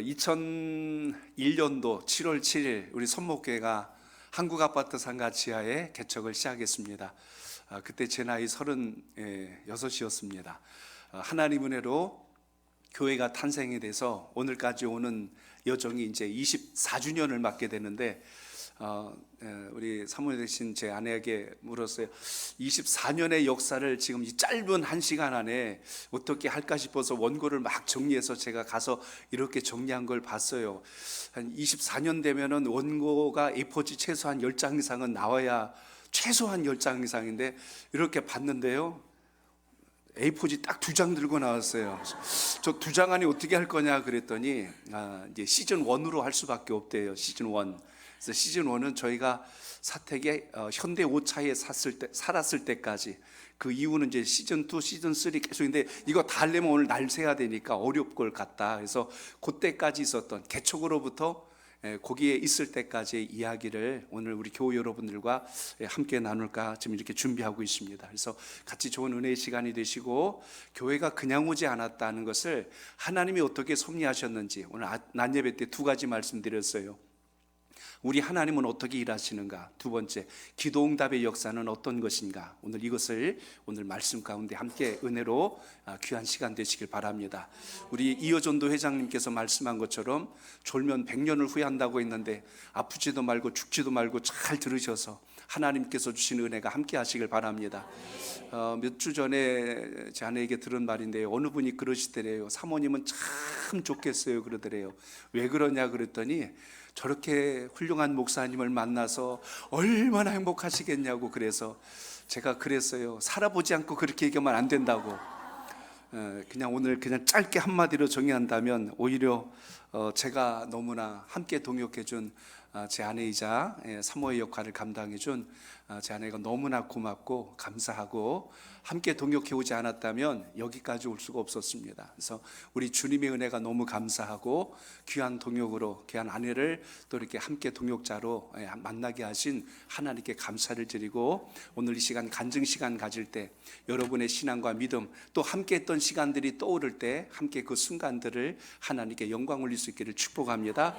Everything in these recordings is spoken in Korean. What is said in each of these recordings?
2001년도 7월 7일 우리 손목교회가 한국아파트 상가 지하에 개척을 시작했습니다. 그때 제 나이 36이었습니다. 하나님 은혜로 교회가 탄생이 돼서 오늘까지 오는 여정이 이제 24주년을 맞게 되는데 우리 사모님 되신 제 아내에게 물었어요. 24년의 역사를 지금 이 짧은 한 시간 안에 어떻게 할까 싶어서 원고를 막 정리해서 제가 가서 이렇게 정리한 걸 봤어요. 한 24년 되면은 원고가 A4지 최소한 10장 이상은 나와야, 최소한 10장 이상인데 이렇게 봤는데요, A4지 딱 2장 들고 나왔어요. 저 2장 안에 어떻게 할 거냐 그랬더니 이제 시즌 1으로 할 수밖에 없대요. 시즌 1. 그래서 시즌 1은 저희가 사택에 현대 5차에 살았을 때까지, 그 이후는 이제 시즌 2, 시즌 3 계속인데 이거 다 하려면 오늘 날 새야 되니까 어려울 것 같다. 그래서 그때까지 있었던 개척으로부터 거기에 있을 때까지의 이야기를 오늘 우리 교회 여러분들과 함께 나눌까 지금 이렇게 준비하고 있습니다. 그래서 같이 좋은 은혜의 시간이 되시고, 교회가 그냥 오지 않았다는 것을 하나님이 어떻게 섭리하셨는지 오늘 낮 예배 때 2가지 말씀드렸어요. 우리 하나님은 어떻게 일하시는가, 두 번째 기도응답의 역사는 어떤 것인가, 오늘 이것을 오늘 말씀 가운데 함께 은혜로 귀한 시간 되시길 바랍니다. 우리 이어전도 회장님께서 말씀한 것처럼 졸면 100년을 후회한다고 했는데 아프지도 말고 죽지도 말고 잘 들으셔서 하나님께서 주신 은혜가 함께 하시길 바랍니다. 몇 주 전에 제 아내에게 들은 말인데요, 어느 분이 그러시더래요. 사모님은 참 좋겠어요 그러더래요. 왜 그러냐 그랬더니 저렇게 훌륭한 목사님을 만나서 얼마나 행복하시겠냐고. 그래서 제가 그랬어요. 살아보지 않고 그렇게 얘기하면 안 된다고. 그냥 오늘 그냥 짧게 한마디로 정의한다면 오히려 제가 너무나 함께 동역해준 제 아내이자 사모의 역할을 감당해준 제 아내가 너무나 고맙고 감사하고, 함께 동역해 오지 않았다면 여기까지 올 수가 없었습니다. 그래서 우리 주님의 은혜가 너무 감사하고, 귀한 동역으로 귀한 아내를 또 이렇게 함께 동역자로 만나게 하신 하나님께 감사를 드리고, 오늘 이 시간 간증 시간 가질 때 여러분의 신앙과 믿음, 또 함께 했던 시간들이 떠오를 때 함께 그 순간들을 하나님께 영광 올릴 수 있기를 축복합니다.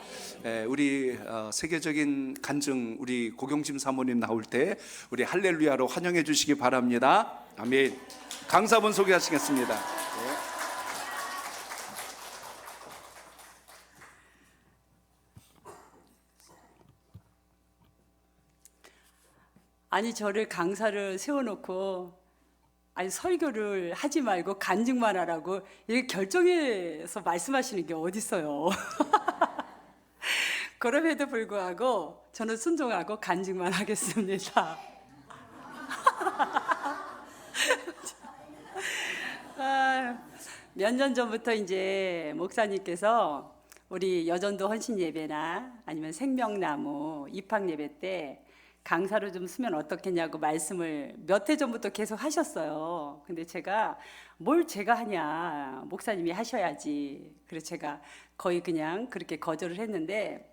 우리 세계적인 간증 우리 고경심 사모님 나올 때 우리 할렐루야로 환영해 주시기 바랍니다. 아멘. 강사분 소개하시겠습니다. 아니, 저를 강사를 세워놓고 설교를 하지 말고 간증만 하라고 이렇게 결정해서 말씀하시는 게 어딨어요. 그럼에도 불구하고 저는 순종하고 간증만 하겠습니다. 몇 년 전부터 이제 목사님께서 우리 여전도 헌신 예배나 아니면 생명나무 입학 예배 때 강사로 좀 쓰면 어떻겠냐고 말씀을 몇 해 전부터 계속 하셨어요. 근데 제가 뭘 제가 하냐, 목사님이 하셔야지. 그래서 제가 거의 그냥 그렇게 거절을 했는데,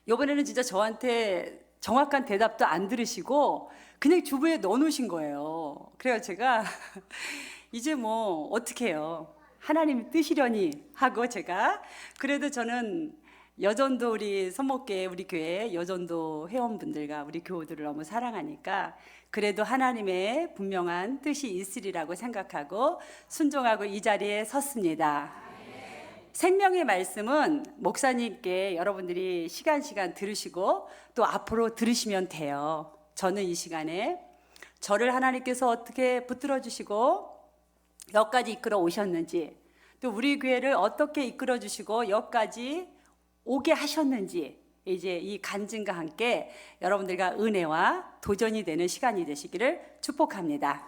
이번에는 진짜 저한테 정확한 대답도 안 들으시고 그냥 주부에 넣어놓으신 거예요. 그래서 제가 이제 뭐 어떻게 해요, 하나님이 뜻이려니 하고, 제가 그래도 저는 여전도 우리 손목교회 우리 교회 여전도 회원분들과 우리 교우들을 너무 사랑하니까 그래도 하나님의 분명한 뜻이 있으리라고 생각하고 순종하고 이 자리에 섰습니다. 생명의 말씀은 목사님께 여러분들이 시간 들으시고 또 앞으로 들으시면 돼요. 저는 이 시간에 저를 하나님께서 어떻게 붙들어 주시고 여기까지 이끌어 오셨는지, 또 우리 교회를 어떻게 이끌어 주시고 여기까지 오게 하셨는지, 이제 이 간증과 함께 여러분들과 은혜와 도전이 되는 시간이 되시기를 축복합니다.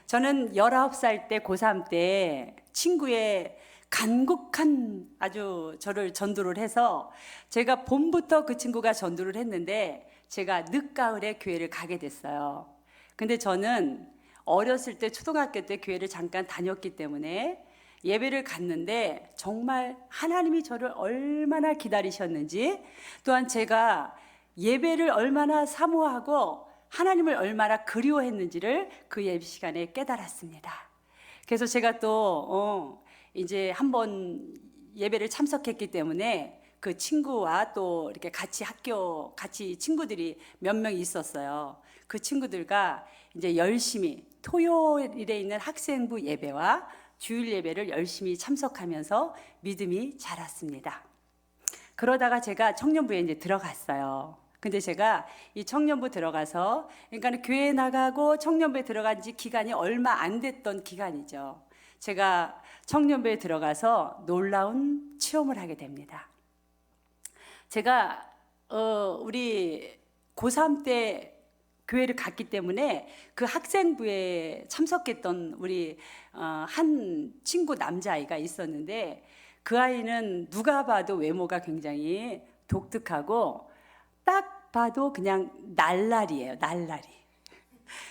저는 19살 때 고3 때 친구의 간곡한 아주 저를 전도를 해서, 제가 봄부터 그 친구가 전도를 했는데 제가 늦가을에 교회를 가게 됐어요. 근데 저는 어렸을 때 초등학교 때 교회를 잠깐 다녔기 때문에 예배를 갔는데 정말 하나님이 저를 얼마나 기다리셨는지, 또한 제가 예배를 얼마나 사모하고 하나님을 얼마나 그리워했는지를 그 예배 시간에 깨달았습니다. 그래서 제가 또 이제 한번 예배를 참석했기 때문에 그 친구와 또 이렇게 같이 학교 같이 친구들이 몇 명 있었어요. 그 친구들과 이제 열심히 토요일에 있는 학생부 예배와 주일 예배를 열심히 참석하면서 믿음이 자랐습니다. 그러다가 제가 청년부에 이제 들어갔어요. 근데 제가 이 청년부 들어가서, 그러니까 교회 나가고 청년부에 들어간 지 기간이 얼마 안 됐던 기간이죠. 제가 청년부에 들어가서 놀라운 체험을 하게 됩니다. 제가 우리 고3 때 교회를 갔기 때문에 그 학생부에 참석했던 우리 한 친구 남자아이가 있었는데, 그 아이는 누가 봐도 외모가 굉장히 독특하고 딱 봐도 그냥 날라리예요. 날라리.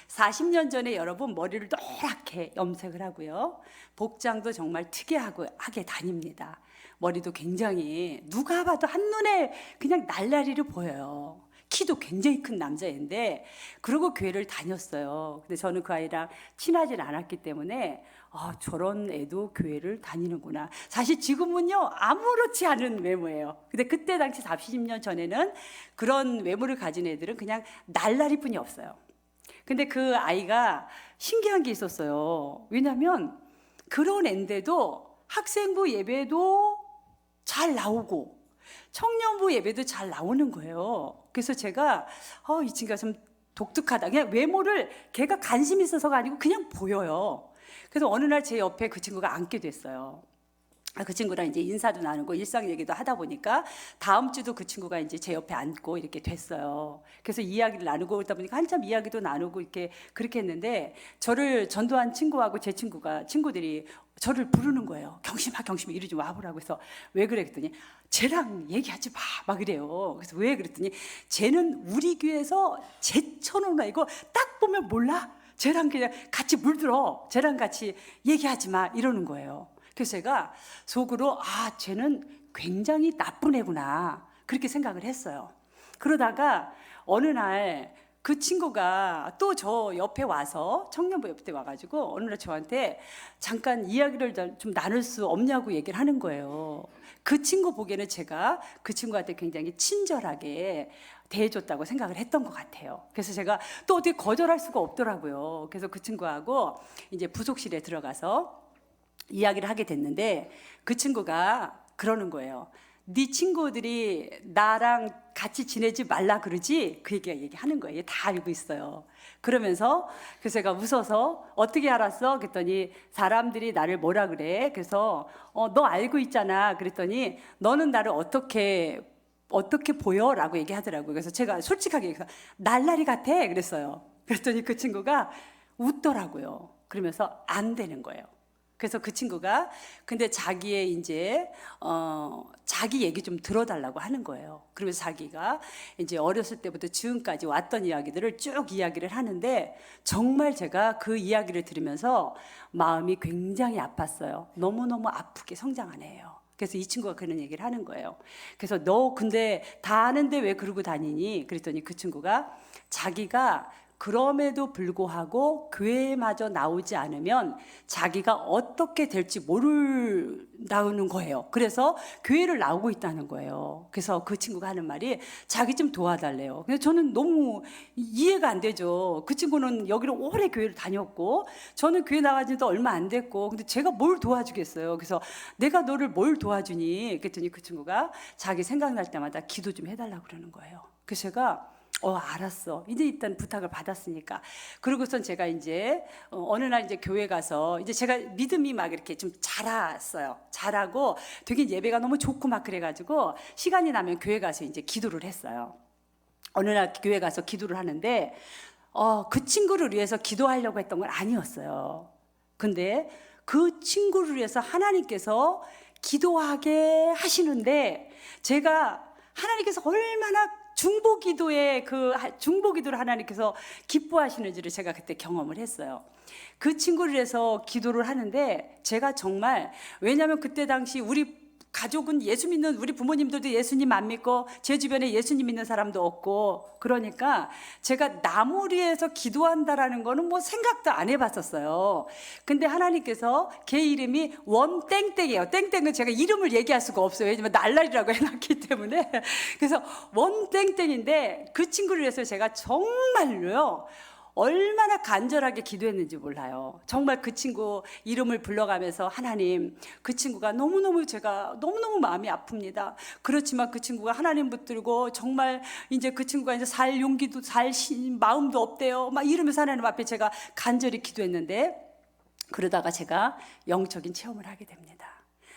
40년 전에 여러분 머리를 노랗게 염색을 하고요. 복장도 정말 특이하게 다닙니다. 머리도 굉장히 누가 봐도 한눈에 그냥 날라리로 보여요. 키도 굉장히 큰 남자인데 그러고 교회를 다녔어요. 근데 저는 그 아이랑 친하진 않았기 때문에 저런 애도 교회를 다니는구나. 사실 지금은요 아무렇지 않은 외모예요. 근데 그때 당시 40년 전에는 그런 외모를 가진 애들은 그냥 날라리뿐이 없어요. 근데 그 아이가 신기한 게 있었어요. 왜냐하면 그런 애인데도 학생부 예배도 잘 나오고 청년부 예배도 잘 나오는 거예요. 그래서 제가 이 친구가 좀 독특하다. 그냥 외모를 걔가 관심 있어서가 아니고 그냥 보여요. 그래서 어느 날 제 옆에 그 친구가 앉게 됐어요. 그 친구랑 이제 인사도 나누고 일상 얘기도 하다 보니까 다음 주도 그 친구가 이제 제 옆에 앉고 이렇게 됐어요. 그래서 이야기를 나누고 그러다 보니까 한참 이야기도 나누고 이렇게 그렇게 했는데, 저를 전도한 친구하고 제 친구들이 저를 부르는 거예요. 경심아 이리 좀 와보라고 해서 왜 그래 그랬더니 쟤랑 얘기하지 마 막 이래요. 그래서 왜 그랬더니 쟤는 우리 교회에서 제천오나 이거 딱 보면 몰라? 쟤랑 그냥 같이 물들어. 쟤랑 같이 얘기하지 마 이러는 거예요. 그래서 제가 속으로 쟤는 굉장히 나쁜 애구나 그렇게 생각을 했어요. 그러다가 어느 날 그 친구가 또 저 옆에 와서 청년부 옆에 와가지고 어느 날 저한테 잠깐 이야기를 좀 나눌 수 없냐고 얘기를 하는 거예요. 그 친구 보기에는 제가 그 친구한테 굉장히 친절하게 대해줬다고 생각을 했던 것 같아요. 그래서 제가 또 어떻게 거절할 수가 없더라고요. 그래서 그 친구하고 이제 부속실에 들어가서 이야기를 하게 됐는데, 그 친구가 그러는 거예요. 네 친구들이 나랑 같이 지내지 말라 그러지? 그 얘기하는 거예요. 다 알고 있어요. 그러면서 그래서 제가 웃어서 어떻게 알았어? 그랬더니 사람들이 나를 뭐라 그래? 그래서 너 알고 있잖아. 그랬더니 너는 나를 어떻게 보여? 라고 얘기하더라고요. 그래서 제가 솔직하게 얘기해서 날라리 같아 그랬어요. 그랬더니 그 친구가 웃더라고요. 그러면서 안 되는 거예요. 그래서 그 친구가 근데 자기의 이제 자기 얘기 좀 들어달라고 하는 거예요. 그러면서 자기가 이제 어렸을 때부터 지금까지 왔던 이야기들을 쭉 이야기를 하는데, 정말 제가 그 이야기를 들으면서 마음이 굉장히 아팠어요. 너무너무 아프게 성장한 애예요. 그래서 이 친구가 그런 얘기를 하는 거예요. 그래서 너 근데 다 아는데 왜 그러고 다니니? 그랬더니 그 친구가 자기가 그럼에도 불구하고 교회마저 나오지 않으면 자기가 어떻게 될지 모른다는 거예요. 그래서 교회를 나오고 있다는 거예요. 그래서 그 친구가 하는 말이 자기 좀 도와달래요. 근데 저는 너무 이해가 안 되죠. 그 친구는 여기를 오래 교회를 다녔고 저는 교회 나간 지도 얼마 안 됐고, 근데 제가 뭘 도와주겠어요. 그래서 내가 너를 뭘 도와주니? 그랬더니 그 친구가 자기 생각날 때마다 기도 좀 해달라고 그러는 거예요. 그래서 제가 알았어. 이제 일단 부탁을 받았으니까. 그러고선 제가 이제 어느 날 이제 교회 가서 이제 제가 믿음이 막 이렇게 좀 자랐어요. 자라고 되게 예배가 너무 좋고 막 그래가지고 시간이 나면 교회 가서 이제 기도를 했어요. 어느 날 교회 가서 기도를 하는데 그 친구를 위해서 기도하려고 했던 건 아니었어요. 근데 그 친구를 위해서 하나님께서 기도하게 하시는데, 제가 하나님께서 얼마나 중보기도를 하나님께서 기뻐하시는지를 제가 그때 경험을 했어요. 그 친구를 위해서 기도를 하는데 제가 정말, 왜냐하면 그때 당시 우리 가족은 예수 믿는 우리 부모님들도 예수님 안 믿고 제 주변에 예수님 믿는 사람도 없고 그러니까 제가 나무 위에서 기도한다라는 거는 뭐 생각도 안 해봤었어요. 근데 하나님께서 걔 이름이 원땡땡이에요. 땡땡은 제가 이름을 얘기할 수가 없어요. 왜냐면 날라리라고 해놨기 때문에. 그래서 원땡땡인데 그 친구를 위해서 제가 정말로요. 얼마나 간절하게 기도했는지 몰라요. 정말 그 친구 이름을 불러가면서 하나님, 그 친구가 너무너무 제가 너무너무 마음이 아픕니다. 그렇지만 그 친구가 하나님 붙들고 정말 이제 그 친구가 이제 살 용기도 마음도 없대요. 막 이러면서 하나님 앞에 제가 간절히 기도했는데 그러다가 제가 영적인 체험을 하게 됩니다.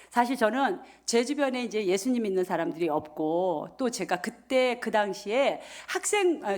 사실 저는 제 주변에 이제 예수님 믿는 사람들이 없고 또 제가 그때 그 당시에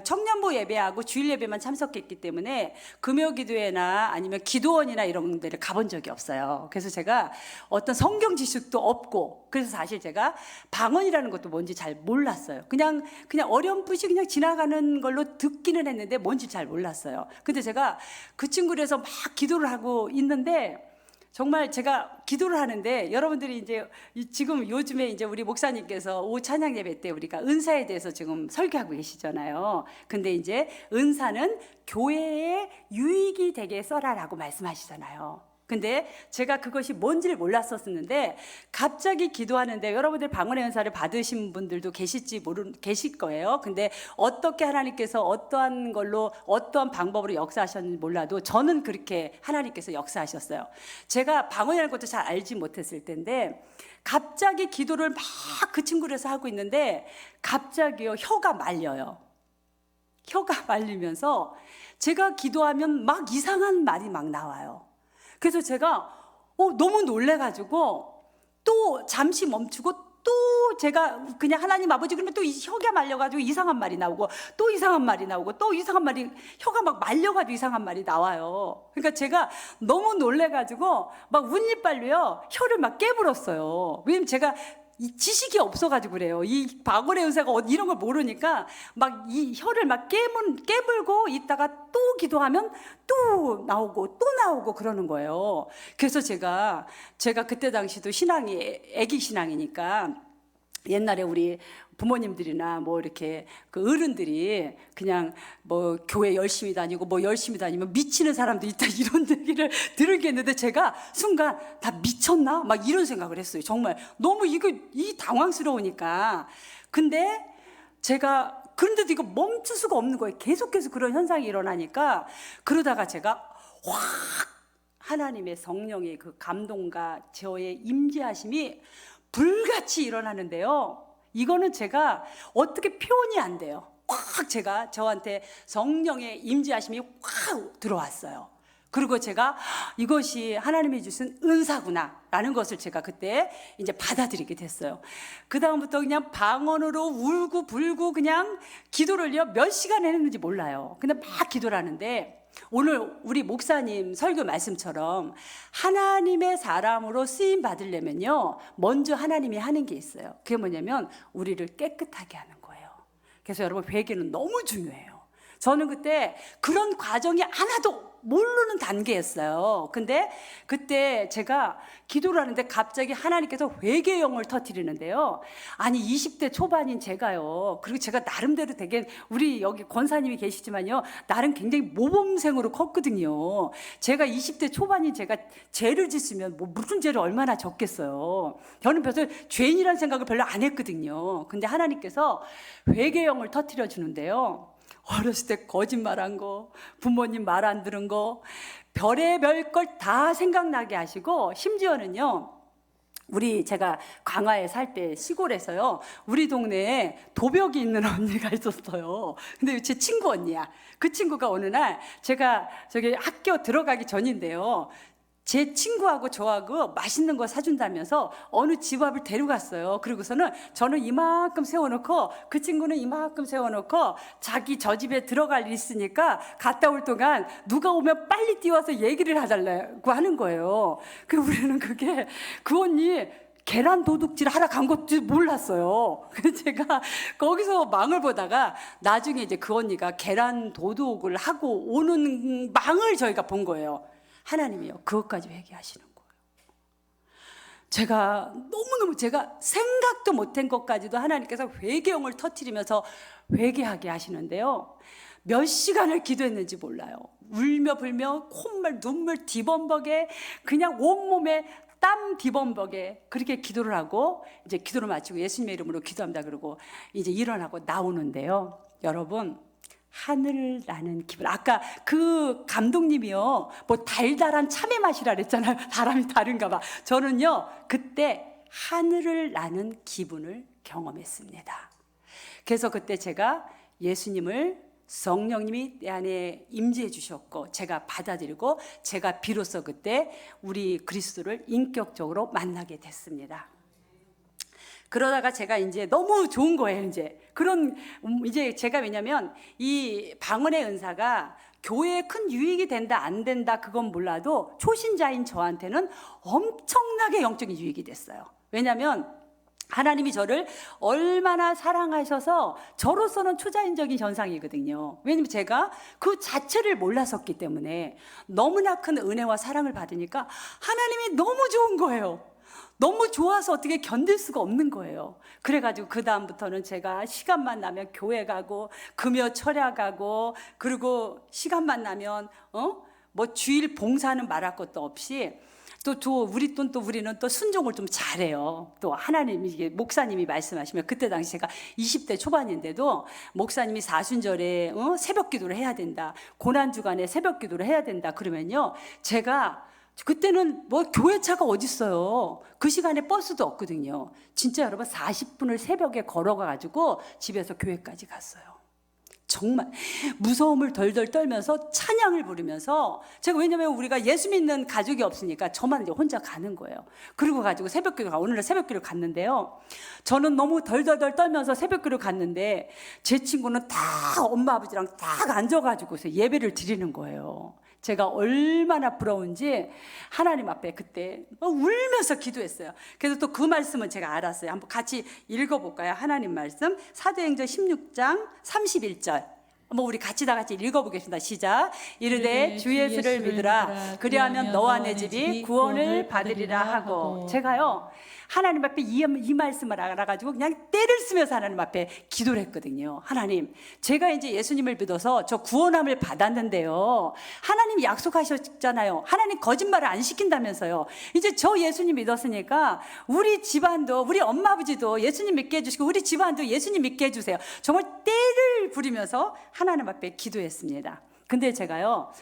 청년부 예배하고 주일 예배만 참석했기 때문에 금요기도회나 아니면 기도원이나 이런 데를 가본 적이 없어요. 그래서 제가 어떤 성경 지식도 없고 그래서 사실 제가 방언이라는 것도 뭔지 잘 몰랐어요. 그냥 어렴풋이 그냥 지나가는 걸로 듣기는 했는데 뭔지 잘 몰랐어요. 근데 제가 그 친구를 해서 막 기도를 하고 있는데 정말 제가 기도를 하는데 여러분들이 이제 지금 요즘에 이제 우리 목사님께서 오후 찬양 예배 때 우리가 은사에 대해서 지금 설교하고 계시잖아요. 근데 이제 은사는 교회에 유익이 되게 써라라고 말씀하시잖아요. 근데 제가 그것이 뭔지를 몰랐었는데 갑자기 기도하는데 여러분들 방언의 은사를 받으신 분들도 계실 거예요. 근데 어떻게 하나님께서 어떠한 걸로 어떠한 방법으로 역사하셨는지 몰라도 저는 그렇게 하나님께서 역사하셨어요. 제가 방언이라는 것도 잘 알지 못했을 텐데 갑자기 기도를 막 그 친구를 해서 하고 있는데 갑자기요 혀가 말려요. 혀가 말리면서 제가 기도하면 막 이상한 말이 막 나와요. 그래서 제가 너무 놀래가지고 또 잠시 멈추고 또 제가 그냥 하나님 아버지 그러면 또 혀가 말려가지고 이상한 말이 나오고 또 이상한 말이 나오고 또 이상한 말이 혀가 막 말려가지고 이상한 말이 나와요. 그러니까 제가 너무 놀래가지고 막 운이빨로요 혀를 막 깨물었어요. 왜냐면 제가 이 지식이 없어가지고 그래요. 이 방언의 은사가 이런 걸 모르니까 막 이 혀를 막 깨물고 있다가 또 기도하면 또 나오고 그러는 거예요. 그래서 제가 그때 당시도 신앙이 애기 신앙이니까 옛날에 우리 부모님들이나 뭐 이렇게 그 어른들이 그냥 뭐 교회 열심히 다니고 뭐 열심히 다니면 미치는 사람도 있다 이런 얘기를 들었겠는데 제가 순간 다 미쳤나? 막 이런 생각을 했어요. 정말 너무 이 당황스러우니까. 근데 제가 그런데도 이거 멈출 수가 없는 거예요. 계속해서 그런 현상이 일어나니까 그러다가 제가 확 하나님의 성령의 그 감동과 저의 임재하심이 불같이 일어나는데요. 이거는 제가 어떻게 표현이 안 돼요. 확 제가 저한테 성령의 임재하심이 확 들어왔어요. 그리고 제가 이것이 하나님이 주신 은사구나 라는 것을 제가 그때 이제 받아들이게 됐어요. 그 다음부터 그냥 방언으로 울고 불고 그냥 기도를요 몇 시간 했는지 몰라요. 근데 막 기도를 하는데 오늘 우리 목사님 설교 말씀처럼 하나님의 사람으로 쓰임 받으려면요 먼저 하나님이 하는 게 있어요. 그게 뭐냐면 우리를 깨끗하게 하는 거예요. 그래서 여러분 회개는 너무 중요해요. 저는 그때 그런 과정이 하나도 모르는 단계였어요. 근데 그때 제가 기도를 하는데 갑자기 하나님께서 회개의 영을 터뜨리는데요. 아니 20대 초반인 제가요. 그리고 제가 나름대로 되게 우리 여기 권사님이 계시지만요. 나름 굉장히 모범생으로 컸거든요. 제가 20대 초반인 제가 죄를 짓으면 뭐 무슨 죄를 얼마나 졌겠어요. 저는 별로 죄인이라는 생각을 별로 안 했거든요. 근데 하나님께서 회개의 영을 터뜨려 주는데요. 어렸을 때 거짓말한 거, 부모님 말 안 들은 거, 별의별 걸 다 생각나게 하시고 심지어는요. 제가 강화에 살 때 시골에서요. 우리 동네에 도벽이 있는 언니가 있었어요. 근데 제 친구 언니야. 그 친구가 어느 날 제가 저기 학교 들어가기 전인데요. 제 친구하고 저하고 맛있는 거 사준다면서 어느 집 앞을 데려갔어요. 그리고서는 저는 이만큼 세워놓고 그 친구는 이만큼 세워놓고 자기 저 집에 들어갈 일 있으니까 갔다 올 동안 누가 오면 빨리 뛰어와서 얘기를 해달라고 하는 거예요. 그 우리는 그 언니 계란 도둑질 하러 간 것도 몰랐어요. 그래서 제가 거기서 망을 보다가 나중에 이제 그 언니가 계란 도둑을 하고 오는 망을 저희가 본 거예요. 하나님이요. 그것까지 회개하시는 거예요. 제가 너무너무 제가 생각도 못한 것까지도 하나님께서 회개형을 터뜨리면서 회개하게 하시는데요. 몇 시간을 기도했는지 몰라요. 울며 불며 콧물 눈물 뒤범벅에 그냥 온몸에 땀 뒤범벅에 그렇게 기도를 하고 이제 기도를 마치고 예수님의 이름으로 기도합니다 그러고 이제 일어나고 나오는데요. 여러분, 하늘을 나는 기분. 아까 그 감독님이요, 뭐 달달한 참외 맛이라 그랬잖아요. 사람이 다른가 봐. 저는요, 그때 하늘을 나는 기분을 경험했습니다. 그래서 그때 제가 예수님을, 성령님이 내 안에 임재해 주셨고 제가 받아들이고 제가 비로소 그때 우리 그리스도를 인격적으로 만나게 됐습니다. 그러다가 제가 이제 너무 좋은 거예요. 이제 제가, 왜냐면 이 방언의 은사가 교회에 큰 유익이 된다 안 된다 그건 몰라도 초신자인 저한테는 엄청나게 영적인 유익이 됐어요. 왜냐면 하나님이 저를 얼마나 사랑하셔서 저로서는 초자연적인 현상이거든요. 왜냐면 제가 그 자체를 몰랐었기 때문에 너무나 큰 은혜와 사랑을 받으니까 하나님이 너무 좋은 거예요. 너무 좋아서 어떻게 견딜 수가 없는 거예요. 그래가지고 그 다음부터는 제가 시간만 나면 교회 가고 금요 철야 가고, 그리고 시간만 나면 뭐 주일 봉사는 말할 것도 없이 우리는 또 순종을 좀 잘해요. 또 하나님이, 이게 목사님이 말씀하시면, 그때 당시 제가 20대 초반인데도 목사님이 사순절에 새벽 기도를 해야 된다, 고난 주간에 새벽 기도를 해야 된다 그러면요, 제가 그때는 뭐 교회차가 어딨어요. 그 시간에 버스도 없거든요. 진짜 여러분 40분을 새벽에 걸어가가지고 집에서 교회까지 갔어요. 정말 무서움을 덜덜 떨면서 찬양을 부르면서, 제가 왜냐면 우리가 예수 믿는 가족이 없으니까 저만 이제 혼자 가는 거예요. 그리고 가지고 새벽기도 오늘날 새벽기를 갔는데요. 저는 너무 덜덜덜 떨면서 새벽기를 갔는데 제 친구는 다 엄마 아버지랑 딱 앉아가지고서 예배를 드리는 거예요. 제가 얼마나 부러운지 하나님 앞에 그때 울면서 기도했어요. 그래서 또 그 말씀은 제가 알았어요. 한번 같이 읽어볼까요? 하나님 말씀 사도행전 16장 31절. 우리 같이 다 같이 읽어보겠습니다. 시작. 이르되 주 예수를 믿으라. 그리하면 너와 내 집이 구원을 받으리라 하고. 제가요, 하나님 앞에 이 말씀을 알아가지고 그냥 때를 쓰면서 하나님 앞에 기도를 했거든요. 하나님, 제가 이제 예수님을 믿어서 저 구원함을 받았는데요, 하나님이 약속하셨잖아요. 하나님 거짓말을 안 시킨다면서요. 이제 저 예수님 믿었으니까 우리 집안도, 우리 엄마 아버지도 예수님 믿게 해주시고 우리 집안도 예수님 믿게 해주세요. 정말 때를 부리면서 하나님 앞에 기도했습니다. 근데 제가요,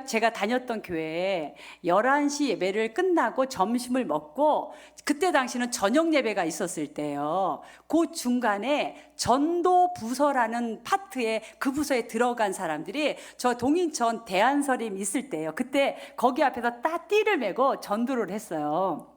제가 다녔던 교회에 11시 예배를 끝나고 점심을 먹고, 그때 당시는 저녁 예배가 있었을 때요, 그 중간에 전도 부서라는 파트에, 그 부서에 들어간 사람들이 저 동인천 대안서림 있을 때요, 그때 거기 앞에서 띠를 메고 전도를 했어요.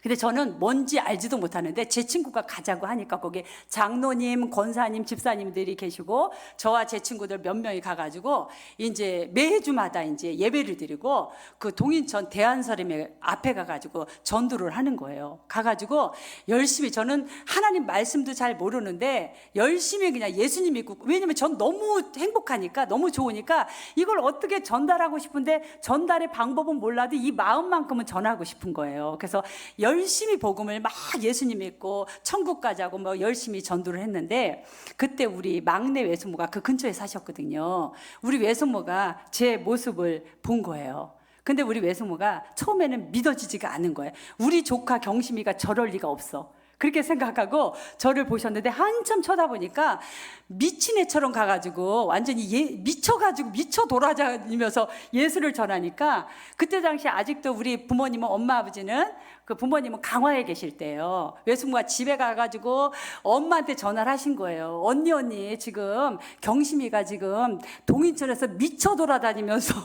근데 저는 뭔지 알지도 못하는데 제 친구가 가자고 하니까 거기 장로님, 권사님, 집사님들이 계시고 저와 제 친구들 몇 명이 가가지고 이제 매주마다 이제 예배를 드리고 그 동인천 대안서림에 앞에 가가지고 전도를 하는 거예요. 가가지고 열심히, 저는 하나님 말씀도 잘 모르는데 열심히 그냥 예수님 믿고, 왜냐면 전 너무 행복하니까, 너무 좋으니까 이걸 어떻게 전달하고 싶은데 전달의 방법은 몰라도 이 마음만큼은 전하고 싶은 거예요. 그래서 열심히 복음을 막 예수님 믿고 천국 가자고 뭐 열심히 전도를 했는데, 그때 우리 막내 외숙모가 그 근처에 사셨거든요. 우리 외숙모가 제 모습을 본 거예요. 근데 우리 외숙모가 처음에는 믿어지지가 않은 거예요. 우리 조카 경심이가 저럴 리가 없어, 그렇게 생각하고 저를 보셨는데 한참 쳐다보니까 미친 애처럼 가가지고 완전히 미쳐가지고 미쳐 돌아다니면서 예수를 전하니까, 그때 당시 아직도 우리 부모님은, 엄마 아버지는, 그 부모님은 강화에 계실 때요, 외숙모가 집에 가가지고 엄마한테 전화를 하신 거예요. 언니 지금 경심이가 지금 동인천에서 미쳐 돌아다니면서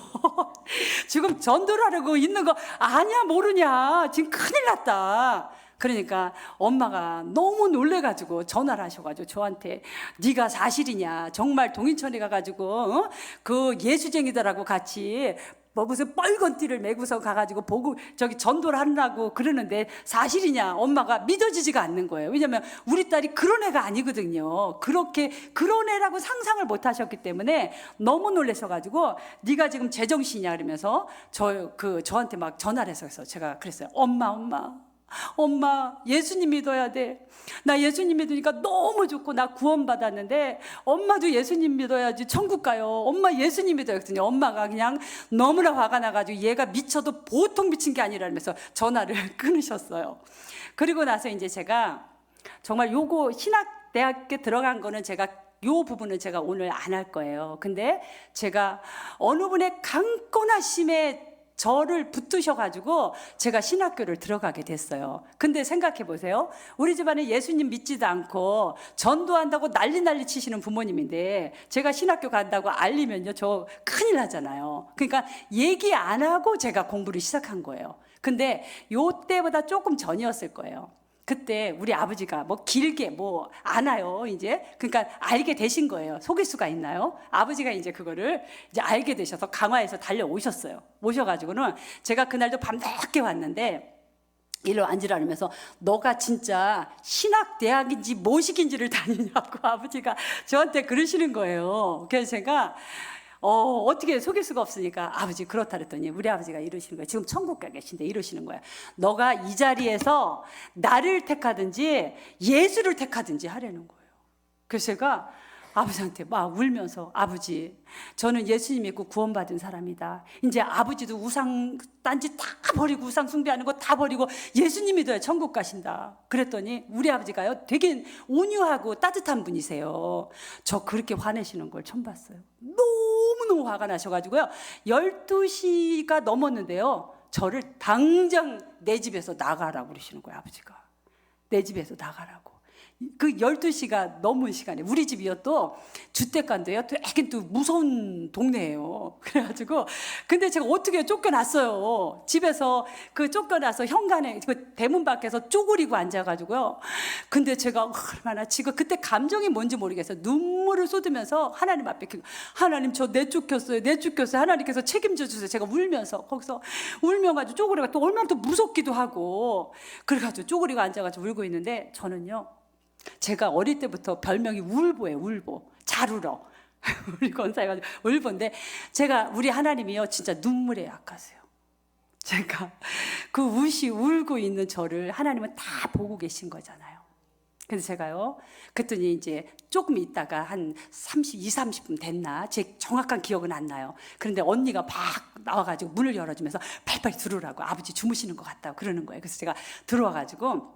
지금 전도를 하려고 있는 거 아냐 모르냐, 지금 큰일 났다. 그러니까 엄마가 너무 놀래가지고 전화를 하셔가지고 저한테, 네가 사실이냐, 정말 동인천에 가가지고 그 예수쟁이들하고 같이 뭐 무슨 빨간 띠를 메고서 가가지고 보고 저기 전도를 하려고 그러는데 사실이냐? 엄마가 믿어지지가 않는 거예요. 왜냐하면 우리 딸이 그런 애가 아니거든요. 그렇게 그런 애라고 상상을 못 하셨기 때문에 너무 놀라셔가지고 네가 지금 제정신이냐 그러면서 저한테 막 전화를 해서 제가 그랬어요. 엄마 엄마 예수님 믿어야 돼. 나 예수님 믿으니까 너무 좋고 나 구원받았는데 엄마도 예수님 믿어야지 천국 가요. 엄마 예수님 믿어요. 그랬더니 엄마가 그냥 너무나 화가 나가지고 얘가 미쳐도 보통 미친 게 아니라면서 전화를 끊으셨어요. 그리고 나서 이제 제가 정말 요거 신학대학교 들어간 거는 제가 요 부분은 제가 오늘 안 할 거예요. 근데 제가 어느 분의 강권하심에 저를 붙드셔가지고 제가 신학교를 들어가게 됐어요. 근데 생각해 보세요. 우리 집안에 예수님 믿지도 않고 전도한다고 난리 치시는 부모님인데 제가 신학교 간다고 알리면요, 저 큰일 나잖아요. 그러니까 얘기 안 하고 제가 공부를 시작한 거예요. 근데 요 때보다 조금 전이었을 거예요. 그때 우리 아버지가 뭐 길게 뭐 아나요 이제, 그러니까 알게 되신 거예요. 속일 수가 있나요? 아버지가 이제 그거를 이제 알게 되셔서 강화에서 달려오셨어요. 오셔가지고는 제가 그날도 밤늦게 왔는데 일로 앉으라 그러면서 너가 진짜 신학대학인지 모식인지를 다니냐고 아버지가 저한테 그러시는 거예요. 그래서 제가 어떻게 속일 수가 없으니까 아버지 그렇다 그랬더니 우리 아버지가 이러시는 거예요. 지금 천국 가 계신데 이러시는 거예요. 너가 이 자리에서 나를 택하든지 예수를 택하든지 하라는 거예요. 그래서 제가 아버지한테 막 울면서 아버지 저는 예수님 믿고 구원받은 사람이다. 이제 아버지도 우상 딴지 다 버리고 우상 숭배하는 거 다 버리고 예수님 믿어야 천국 가신다. 그랬더니 우리 아버지가요 되게 온유하고 따뜻한 분이세요. 저 그렇게 화내시는 걸 처음 봤어요. 너무너무 화가 나셔가지고요 12시가 넘었는데요 저를 당장 내 집에서 나가라고 그러시는 거예요. 아버지가 내 집에서 나가라고. 그 12시가 넘은 시간에 우리 집이요 또 주택가인데요 또 약간 또 무서운 동네예요. 그래가지고 근데 제가 어떻게 쫓겨났어요. 집에서 그 쫓겨나서 현관에 그 대문 밖에서 쪼그리고 앉아가지고요. 근데 제가 얼마나 지금 그때 감정이 뭔지 모르겠어요. 눈물을 쏟으면서 하나님 앞에 하나님 저 내쫓겼어요. 하나님께서 책임져 주세요. 제가 울면서 거기서 울면가지고 쪼그리고 또 얼마나 또 무섭기도 하고 그래가지고 쪼그리고 앉아가지고 울고 있는데 저는요 제가 어릴 때부터 별명이 울보예요. 울보. 잘 울어. 우리 권사해가지고 울보인데 제가 우리 하나님이요 진짜 눈물에 약하세요. 제가 그 울고 있는 저를 하나님은 다 보고 계신 거잖아요. 그래서 제가요 그랬더니 이제 조금 있다가 한 30분 됐나 제 정확한 기억은 안 나요. 그런데 언니가 막 나와가지고 문을 열어주면서 빨리빨리 들어오라고 아버지 주무시는 것 같다고 그러는 거예요. 그래서 제가 들어와가지고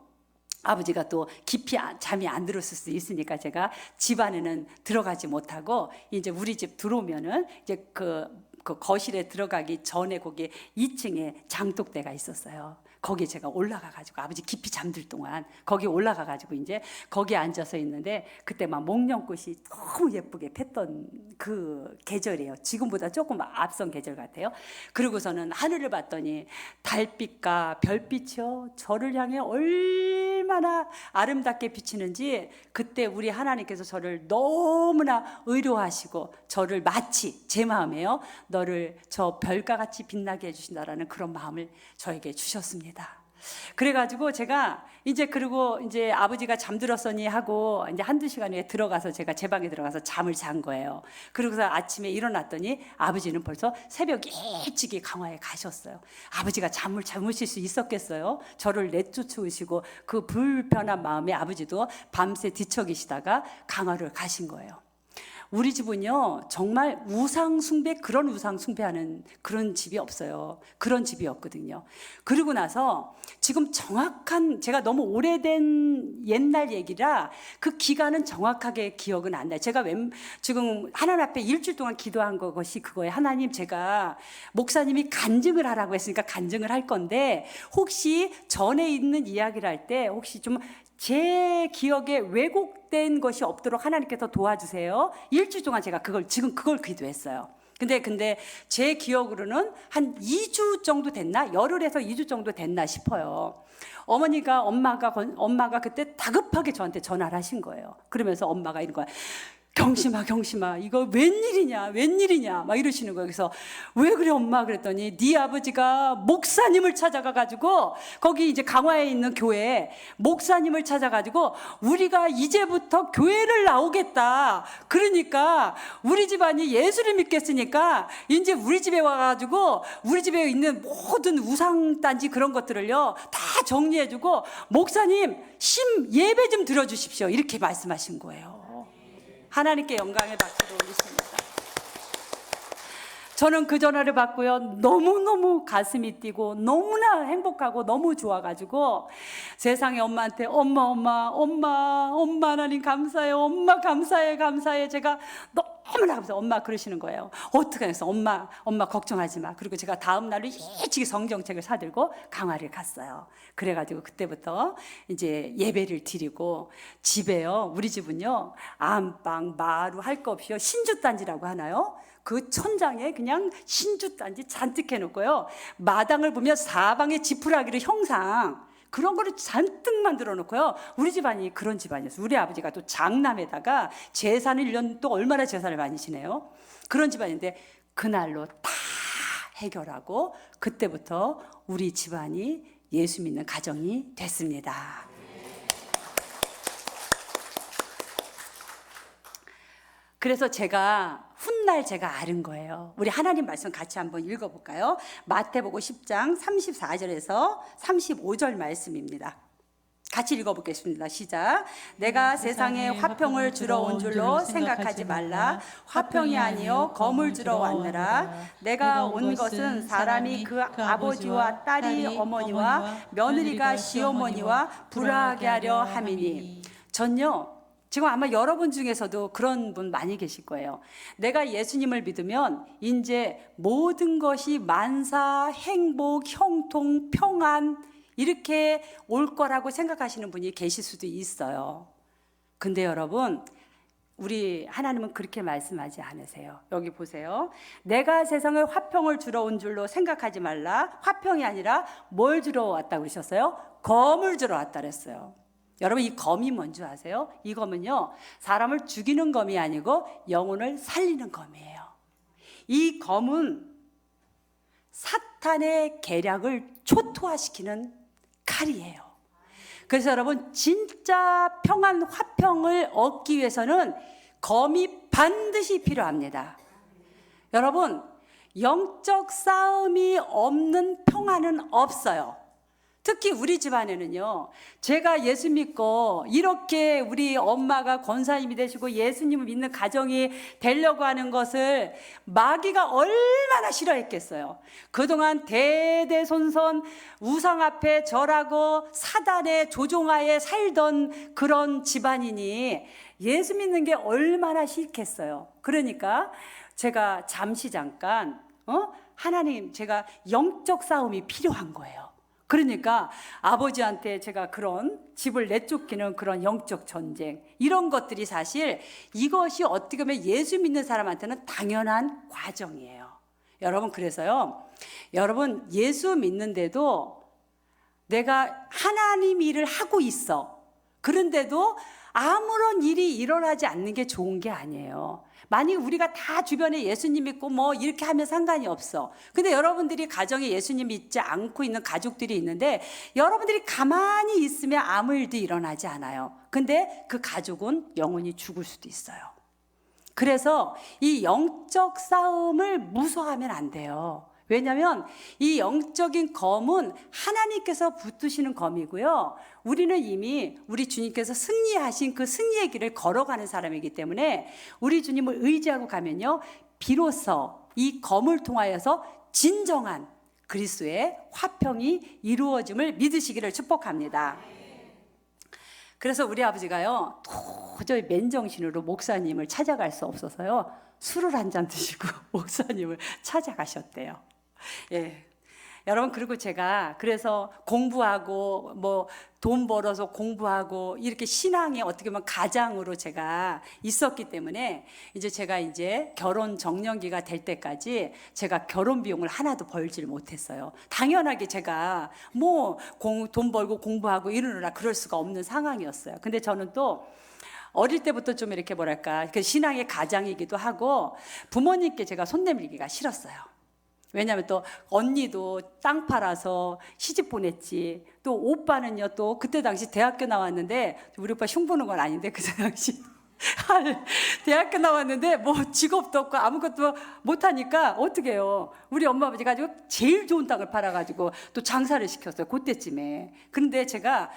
아버지가 또 깊이 잠이 안 들었을 수 있으니까 제가 집 안에는 들어가지 못하고 이제 우리 집 들어오면은 이제 그 거실에 들어가기 전에 거기 2층에 장독대가 있었어요. 거기에 제가 올라가가지고 아버지 깊이 잠들 동안 거기 올라가가지고 이제 거기에 앉아서 있는데 그때 막 목련꽃이 너무 예쁘게 폈던 그 계절이에요. 지금보다 조금 앞선 계절 같아요. 그러고서는 하늘을 봤더니 달빛과 별빛이요 저를 향해 얼마나 아름답게 비치는지 그때 우리 하나님께서 저를 너무나 의료하시고 저를 마치 제 마음에요 너를 저 별과 같이 빛나게 해주신다라는 그런 마음을 저에게 주셨습니다. 그래가지고 제가 이제 그리고 이제 아버지가 잠들었으니 하고 이제 한두 시간 후에 들어가서 제가 제 방에 들어가서 잠을 잔 거예요. 그러고서 아침에 일어났더니 아버지는 벌써 새벽 일찍이 강화에 가셨어요. 아버지가 잠을 주무실 수 있었겠어요? 저를 내쫓으시고 그 불편한 마음에 아버지도 밤새 뒤척이시다가 강화를 가신 거예요. 우리 집은요 정말 그런 우상 숭배하는 그런 집이 없어요. 그런 집이었거든요. 그러고 나서 지금 정확한 제가 너무 오래된 옛날 얘기라 그 기간은 정확하게 기억은 안 나요. 제가 지금 하나님 앞에 일주일 동안 기도한 것이 그거예요. 하나님 제가 목사님이 간증을 하라고 했으니까 간증을 할 건데 혹시 전에 있는 이야기를 할 때 혹시 좀 제 기억에 왜곡된 것이 없도록 하나님께서 도와주세요. 일주일 동안 제가 그걸 기도했어요. 근데 제 기억으로는 한 2주 정도 됐나? 열흘에서 2주 정도 됐나 싶어요. 엄마가 그때 다급하게 저한테 전화를 하신 거예요. 그러면서 엄마가 이런 거야. 경심아 이거 웬일이냐 막 이러시는 거예요. 그래서 왜 그래 엄마 그랬더니 네 아버지가 목사님을 찾아가가지고 거기 이제 강화에 있는 교회에 목사님을 찾아가지고 우리가 이제부터 교회를 나오겠다, 그러니까 우리 집안이 예수를 믿겠으니까 이제 우리 집에 와가지고 우리 집에 있는 모든 우상단지 그런 것들을요 다 정리해주고 목사님 예배 좀 들어주십시오, 이렇게 말씀하신 거예요. 하나님께 영광의 박수를 올리십니다. 저는 그 전화를 받고요 너무너무 가슴이 뛰고 너무나 행복하고 너무 좋아가지고 세상에 엄마한테 엄마 하나님 감사해요, 엄마 감사해 제가 너무나 감사해요. 엄마 그러시는 거예요. 어떻게 해서 엄마 걱정하지 마. 그리고 제가 다음 날로 일찍 성경책을 사들고 강화를 갔어요. 그래가지고 그때부터 이제 예배를 드리고 집에요, 우리 집은요 안방 마루 할 거 없이요 신주단지라고 하나요? 그 천장에 그냥 신주단지 잔뜩 해놓고요 마당을 보면 사방에 지푸라기를 형상 그런 거를 잔뜩 만들어 놓고요 우리 집안이 그런 집안이었어요. 우리 아버지가 또 장남에다가 재산을 1년 또 얼마나 재산을 많이 지내요. 그런 집안인데 그날로 다 해결하고 그때부터 우리 집안이 예수 믿는 가정이 됐습니다. 그래서 제가 훗날 제가 아는 거예요. 우리 하나님 말씀 같이 한번 읽어볼까요? 마태복음 10장 34절에서 35절 말씀입니다. 같이 읽어보겠습니다. 시작. 내가 세상에 화평을 주러 온 줄로 생각하지 말라. 화평이 아니요 검을 주러 왔느라. 내가 온 것은 사람이 그 아버지와 딸이 어머니와 며느리가 시어머니와 불화하게 하려 함이니. 전요 지금 아마 여러분 중에서도 그런 분 많이 계실 거예요. 내가 예수님을 믿으면 이제 모든 것이 만사, 행복, 형통, 평안 이렇게 올 거라고 생각하시는 분이 계실 수도 있어요. 근데 여러분, 우리 하나님은 그렇게 말씀하지 않으세요. 여기 보세요. 내가 세상에 화평을 주러 온 줄로 생각하지 말라. 화평이 아니라 뭘 주러 왔다고 그러셨어요? 검을 주러 왔다 그랬어요. 여러분 이 검이 뭔지 아세요? 이 검은요 사람을 죽이는 검이 아니고 영혼을 살리는 검이에요. 이 검은 사탄의 계략을 초토화시키는 칼이에요. 그래서 여러분 진짜 평안 화평을 얻기 위해서는 검이 반드시 필요합니다. 여러분 영적 싸움이 없는 평안은 없어요. 특히 우리 집안에는요 제가 예수 믿고 이렇게 우리 엄마가 권사님이 되시고 예수님을 믿는 가정이 되려고 하는 것을 마귀가 얼마나 싫어했겠어요. 그동안 대대손손 우상 앞에 절하고 사단의 조종하에 살던 그런 집안이니 예수 믿는 게 얼마나 싫겠어요. 그러니까 제가 잠깐 하나님 제가 영적 싸움이 필요한 거예요. 그러니까 아버지한테 제가 그런 집을 내쫓기는 그런 영적 전쟁 이런 것들이 사실 이것이 어떻게 보면 예수 믿는 사람한테는 당연한 과정이에요. 여러분 그래서요 여러분 예수 믿는데도 내가 하나님 일을 하고 있어. 그런데도 아무런 일이 일어나지 않는 게 좋은 게 아니에요. 만약 우리가 다 주변에 예수님 믿고 뭐 이렇게 하면 상관이 없어. 근데 여러분들이 가정에 예수님 믿지 않고 있는 가족들이 있는데 여러분들이 가만히 있으면 아무 일도 일어나지 않아요. 근데 그 가족은 영원히 죽을 수도 있어요. 그래서 이 영적 싸움을 무서워하면 안 돼요. 왜냐하면 이 영적인 검은 하나님께서 붙드시는 검이고요. 우리는 이미 우리 주님께서 승리하신 그 승리의 길을 걸어가는 사람이기 때문에 우리 주님을 의지하고 가면요. 비로소 이 검을 통하여서 진정한 그리스도의 화평이 이루어짐을 믿으시기를 축복합니다. 그래서 우리 아버지가요. 도저히 맨정신으로 목사님을 찾아갈 수 없어서요. 술을 한 잔 드시고 목사님을 찾아가셨대요. 예. 여러분 그리고 제가 그래서 공부하고 뭐 돈 벌어서 공부하고 이렇게 신앙에 어떻게 보면 가장으로 제가 있었기 때문에 제가 결혼 정년기가 될 때까지 제가 결혼 비용을 하나도 벌지를 못했어요. 당연하게 제가 뭐 돈 벌고 공부하고 이러느라 그럴 수가 없는 상황이었어요. 근데 저는 또 어릴 때부터 좀 이렇게 뭐랄까 그 신앙의 가장이기도 하고 부모님께 제가 손 내밀기가 싫었어요. 왜냐하면 또 언니도 땅 팔아서 시집 보냈지. 또 오빠는요 또 그때 당시 대학교 나왔는데 우리 오빠 흉 보는 건 아닌데 그때 당시 대학교 나왔는데 뭐 직업도 없고 아무것도 못하니까 어떻게 해요. 우리 엄마 아버지 가지고 제일 좋은 땅을 팔아가지고 또 장사를 시켰어요. 그때쯤에. 그런데 제가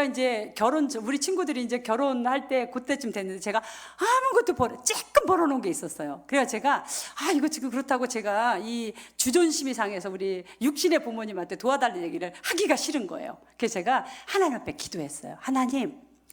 이제 우리 친구들이 이제 결혼할 때 그때쯤 됐는데 제가 아무것도 쬐끔 벌어놓은 게 있었어요. 그래서 제가 이거 지금 그렇다고 제가 이 주존심이 상해서 우리 육신의 부모님한테 도와달라는 얘기를 하기가 싫은 거예요. 그래서 제가 하나님 앞에 기도했어요.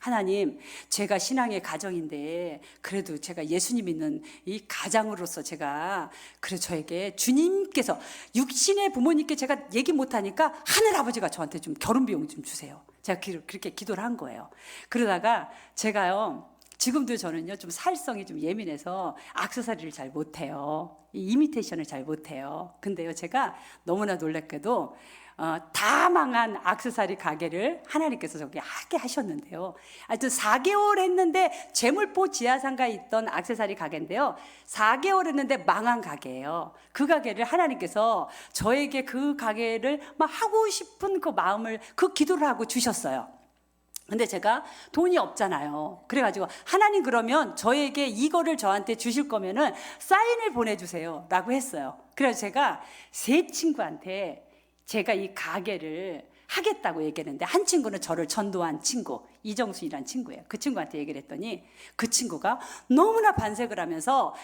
하나님, 제가 신앙의 가정인데 그래도 제가 예수님 믿는 이 가장으로서 제가 그래 저에게 주님께서 육신의 부모님께 제가 얘기 못하니까 하늘 아버지가 저한테 좀 결혼 비용 좀 주세요. 제가 그렇게 기도를 한 거예요. 그러다가 제가요 지금도 저는요 좀 살성이 좀 예민해서 액세서리를 잘 못해요. 이 이미테이션을 잘 못해요. 근데요 제가 너무나 놀랍게도 다 망한 액세서리 가게를 하나님께서 저기 하게 하셨는데요. 하여튼 4개월 했는데 재물포 지하상가에 있던 액세서리 가게인데요. 4개월 했는데 망한 가게예요. 그 가게를 하나님께서 저에게 그 가게를 막 하고 싶은 그 마음을 그 기도를 하고 주셨어요. 근데 제가 돈이 없잖아요. 그래가지고 하나님 그러면 저에게 이거를 저한테 주실 거면은 사인을 보내주세요 라고 했어요. 그래서 제가 세 친구한테 제가 이 가게를 하겠다고 얘기했는데 한 친구는 저를 전도한 친구 이정순이라는 친구예요. 그 친구한테 얘기를 했더니 그 친구가 너무나 반색을 하면서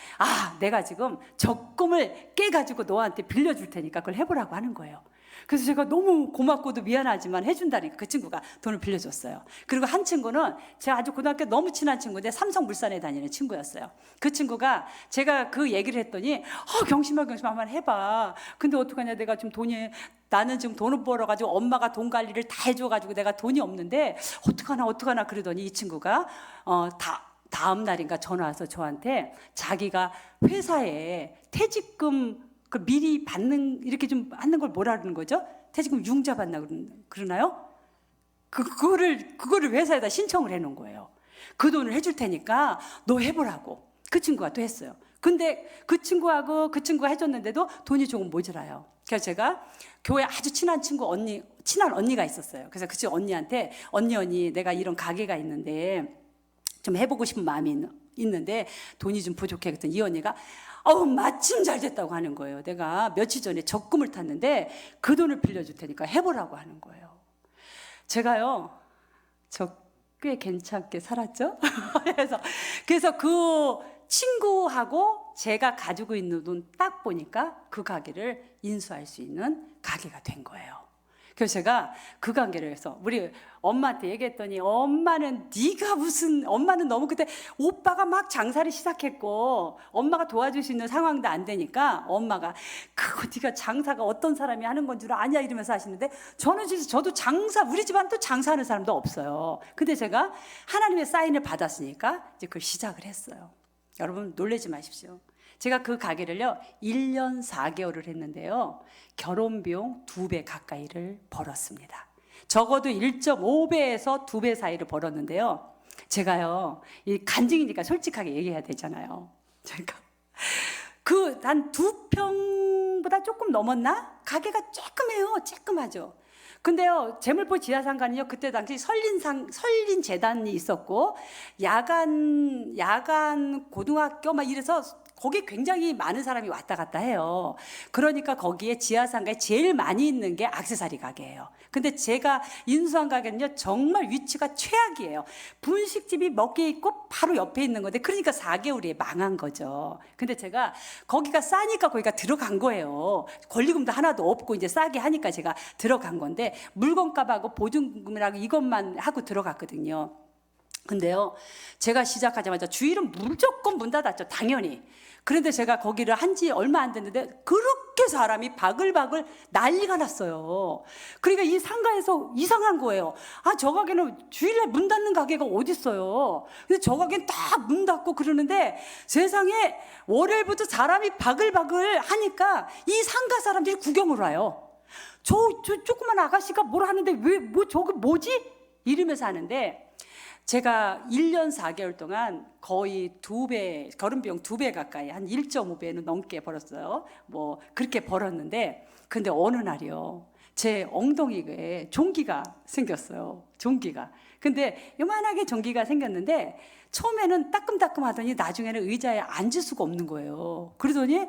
내가 지금 적금을 깨가지고 너한테 빌려줄 테니까 그걸 해보라고 하는 거예요. 그래서 제가 너무 고맙고도 미안하지만 해준다니까 그 친구가 돈을 빌려줬어요. 그리고 한 친구는 제가 아주 고등학교 너무 친한 친구인데 삼성물산에 다니는 친구였어요. 그 친구가 제가 그 얘기를 했더니 경심아 한번 해봐. 근데 어떡하냐 내가 지금 나는 지금 돈을 벌어가지고 엄마가 돈 관리를 다 해줘가지고 내가 돈이 없는데 어떡하나 그러더니 이 친구가 다음 날인가 전화 와서 저한테 자기가 회사에 퇴직금 그 미리 받는 이렇게 좀 받는 걸 뭐라 그러는 거죠? 퇴직금 융자 받나 그러나요? 그거를 회사에다 신청을 해놓은 거예요. 그 돈을 해줄 테니까 너 해보라고. 그 친구가 또 했어요. 근데 그 친구가 해줬는데도 돈이 조금 모자라요. 그래서 제가 교회 아주 친한 언니가 있었어요. 그래서 그 언니한테 언니 내가 이런 가게가 있는데 좀 해보고 싶은 마음이 있는데 돈이 좀 부족해. 그랬더니 이 언니가 마침 잘 됐다고 하는 거예요. 내가 며칠 전에 적금을 탔는데 그 돈을 빌려줄 테니까 해보라고 하는 거예요. 제가요 꽤 괜찮게 살았죠. 그래서 그 친구하고 제가 가지고 있는 돈 딱 보니까 그 가게를 인수할 수 있는 가게가 된 거예요. 그래서 제가 그 관계를 해서 우리 엄마한테 얘기했더니 엄마는 너무 그때 오빠가 막 장사를 시작했고 엄마가 도와줄 수 있는 상황도 안 되니까 엄마가 그거 네가 장사가 어떤 사람이 하는 건 줄 아냐 이러면서 하시는데 저도 우리 집안 또 장사하는 사람도 없어요. 근데 제가 하나님의 사인을 받았으니까 이제 그걸 시작을 했어요. 여러분 놀라지 마십시오. 제가 그 가게를요 1년 4개월을 했는데요 결혼 비용 2배 가까이를 벌었습니다. 적어도 1.5배에서 2배 사이를 벌었는데요 제가요 이 간증이니까 솔직하게 얘기해야 되잖아요. 제가 한 2평보다 조금 넘었나? 가게가 쬐끔하죠. 근데요 재물포 지하상가는요 그때 당시 설린 재단이 있었고 야간 고등학교 막 이래서 거기 굉장히 많은 사람이 왔다 갔다 해요. 그러니까 거기에 지하상가에 제일 많이 있는 게 액세서리 가게예요. 근데 제가 인수한 가게는요 정말 위치가 최악이에요. 분식집이 몇 개 있고 바로 옆에 있는 건데 그러니까 4개월에 망한 거죠. 근데 제가 거기가 싸니까 거기가 들어간 거예요. 권리금도 하나도 없고 이제 싸게 하니까 제가 들어간 건데 물건값하고 보증금이라고 이것만 하고 들어갔거든요. 근데요 제가 시작하자마자 주일은 무조건 문 닫았죠. 당연히. 그런데 제가 거기를 한 지 얼마 안 됐는데 그렇게 사람이 바글바글 난리가 났어요. 그러니까 이 상가에서 이상한 거예요. 저 가게는 주일에 문 닫는 가게가 어딨어요. 근데 저 가게는 다 문 닫고 그러는데 세상에 월요일부터 사람이 바글바글 하니까 이 상가 사람들이 구경을 와요. 저 조그만 아가씨가 뭘 하는데 저거 뭐지? 이러면서 하는데 제가 1년 4개월 동안 거의 2배, 결혼비용 2배 가까이, 한 1.5배는 넘게 벌었어요. 뭐 그렇게 벌었는데, 근데 어느 날이요, 제 엉덩이에 종기가 생겼어요. 종기가. 근데 요만하게 종기가 생겼는데 처음에는 따끔따끔 하더니 나중에는 의자에 앉을 수가 없는 거예요. 그러더니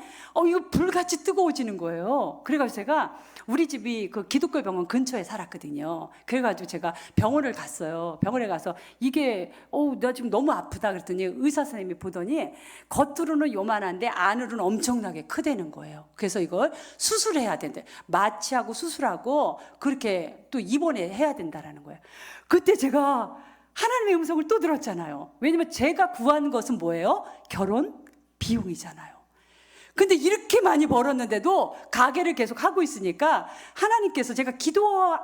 이거 불같이 뜨거워지는 거예요. 그래가지고 제가, 우리 집이 그 기독교 병원 근처에 살았거든요. 그래가지고 제가 병원을 갔어요. 병원에 가서 이게 나 지금 너무 아프다 그랬더니 의사 선생님이 보더니 겉으로는 요만한데 안으로는 엄청나게 크다는 거예요. 그래서 이걸 수술해야 된대. 마취하고 수술하고 그렇게 또 입원해야 된다라는 거예요. 그때 제가 하나님의 음성을 또 들었잖아요. 왜냐면 제가 구한 것은 뭐예요? 결혼 비용이잖아요. 근데 이렇게 많이 벌었는데도 가게를 계속 하고 있으니까 하나님께서, 제가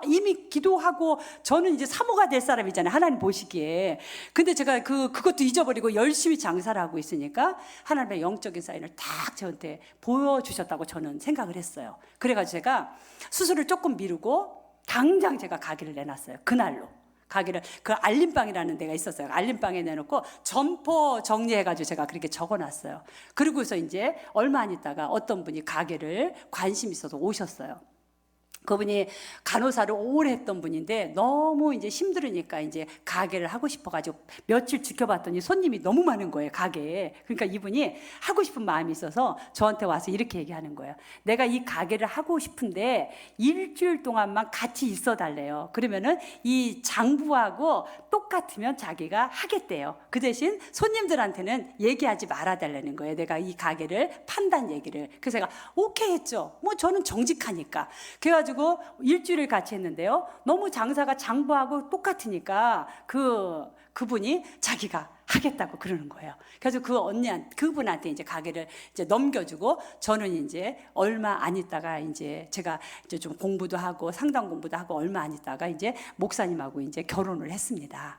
이미 기도하고 저는 이제 사모가 될 사람이잖아요. 하나님 보시기에. 근데 제가 그것도 잊어버리고 열심히 장사를 하고 있으니까 하나님의 영적인 사인을 딱 저한테 보여주셨다고 저는 생각을 했어요. 그래가지고 제가 수술을 조금 미루고 당장 제가 가게를 내놨어요. 그날로. 가게를, 그 알림방이라는 데가 있었어요. 알림방에 내놓고 점포 정리해가지고 제가 그렇게 적어놨어요. 그러고서 이제 얼마 안 있다가 어떤 분이 가게를 관심 있어서 오셨어요. 그분이 간호사를 오래 했던 분인데 너무 이제 힘들으니까 이제 가게를 하고 싶어가지고 며칠 지켜봤더니 손님이 너무 많은 거예요, 가게에. 그러니까 이분이 하고 싶은 마음이 있어서 저한테 와서 이렇게 얘기하는 거예요. 내가 이 가게를 하고 싶은데 일주일 동안만 같이 있어 달래요. 그러면은 이 장부하고 똑같으면 자기가 하겠대요. 그 대신 손님들한테는 얘기하지 말아 달라는 거예요. 내가 이 가게를 판단 얘기를. 그래서 제가 오케이 했죠. 뭐 저는 정직하니까. 그래가지고 일주일을 같이 했는데요. 너무 장사가 장부하고 똑같으니까 그분이 자기가 하겠다고 그러는 거예요. 그래서 그분한테 이제 가게를 이제 넘겨주고, 저는 이제 얼마 안 있다가 이제 제가 이제 좀 공부도 하고 상담 공부도 하고 얼마 안 있다가 이제 목사님하고 이제 결혼을 했습니다.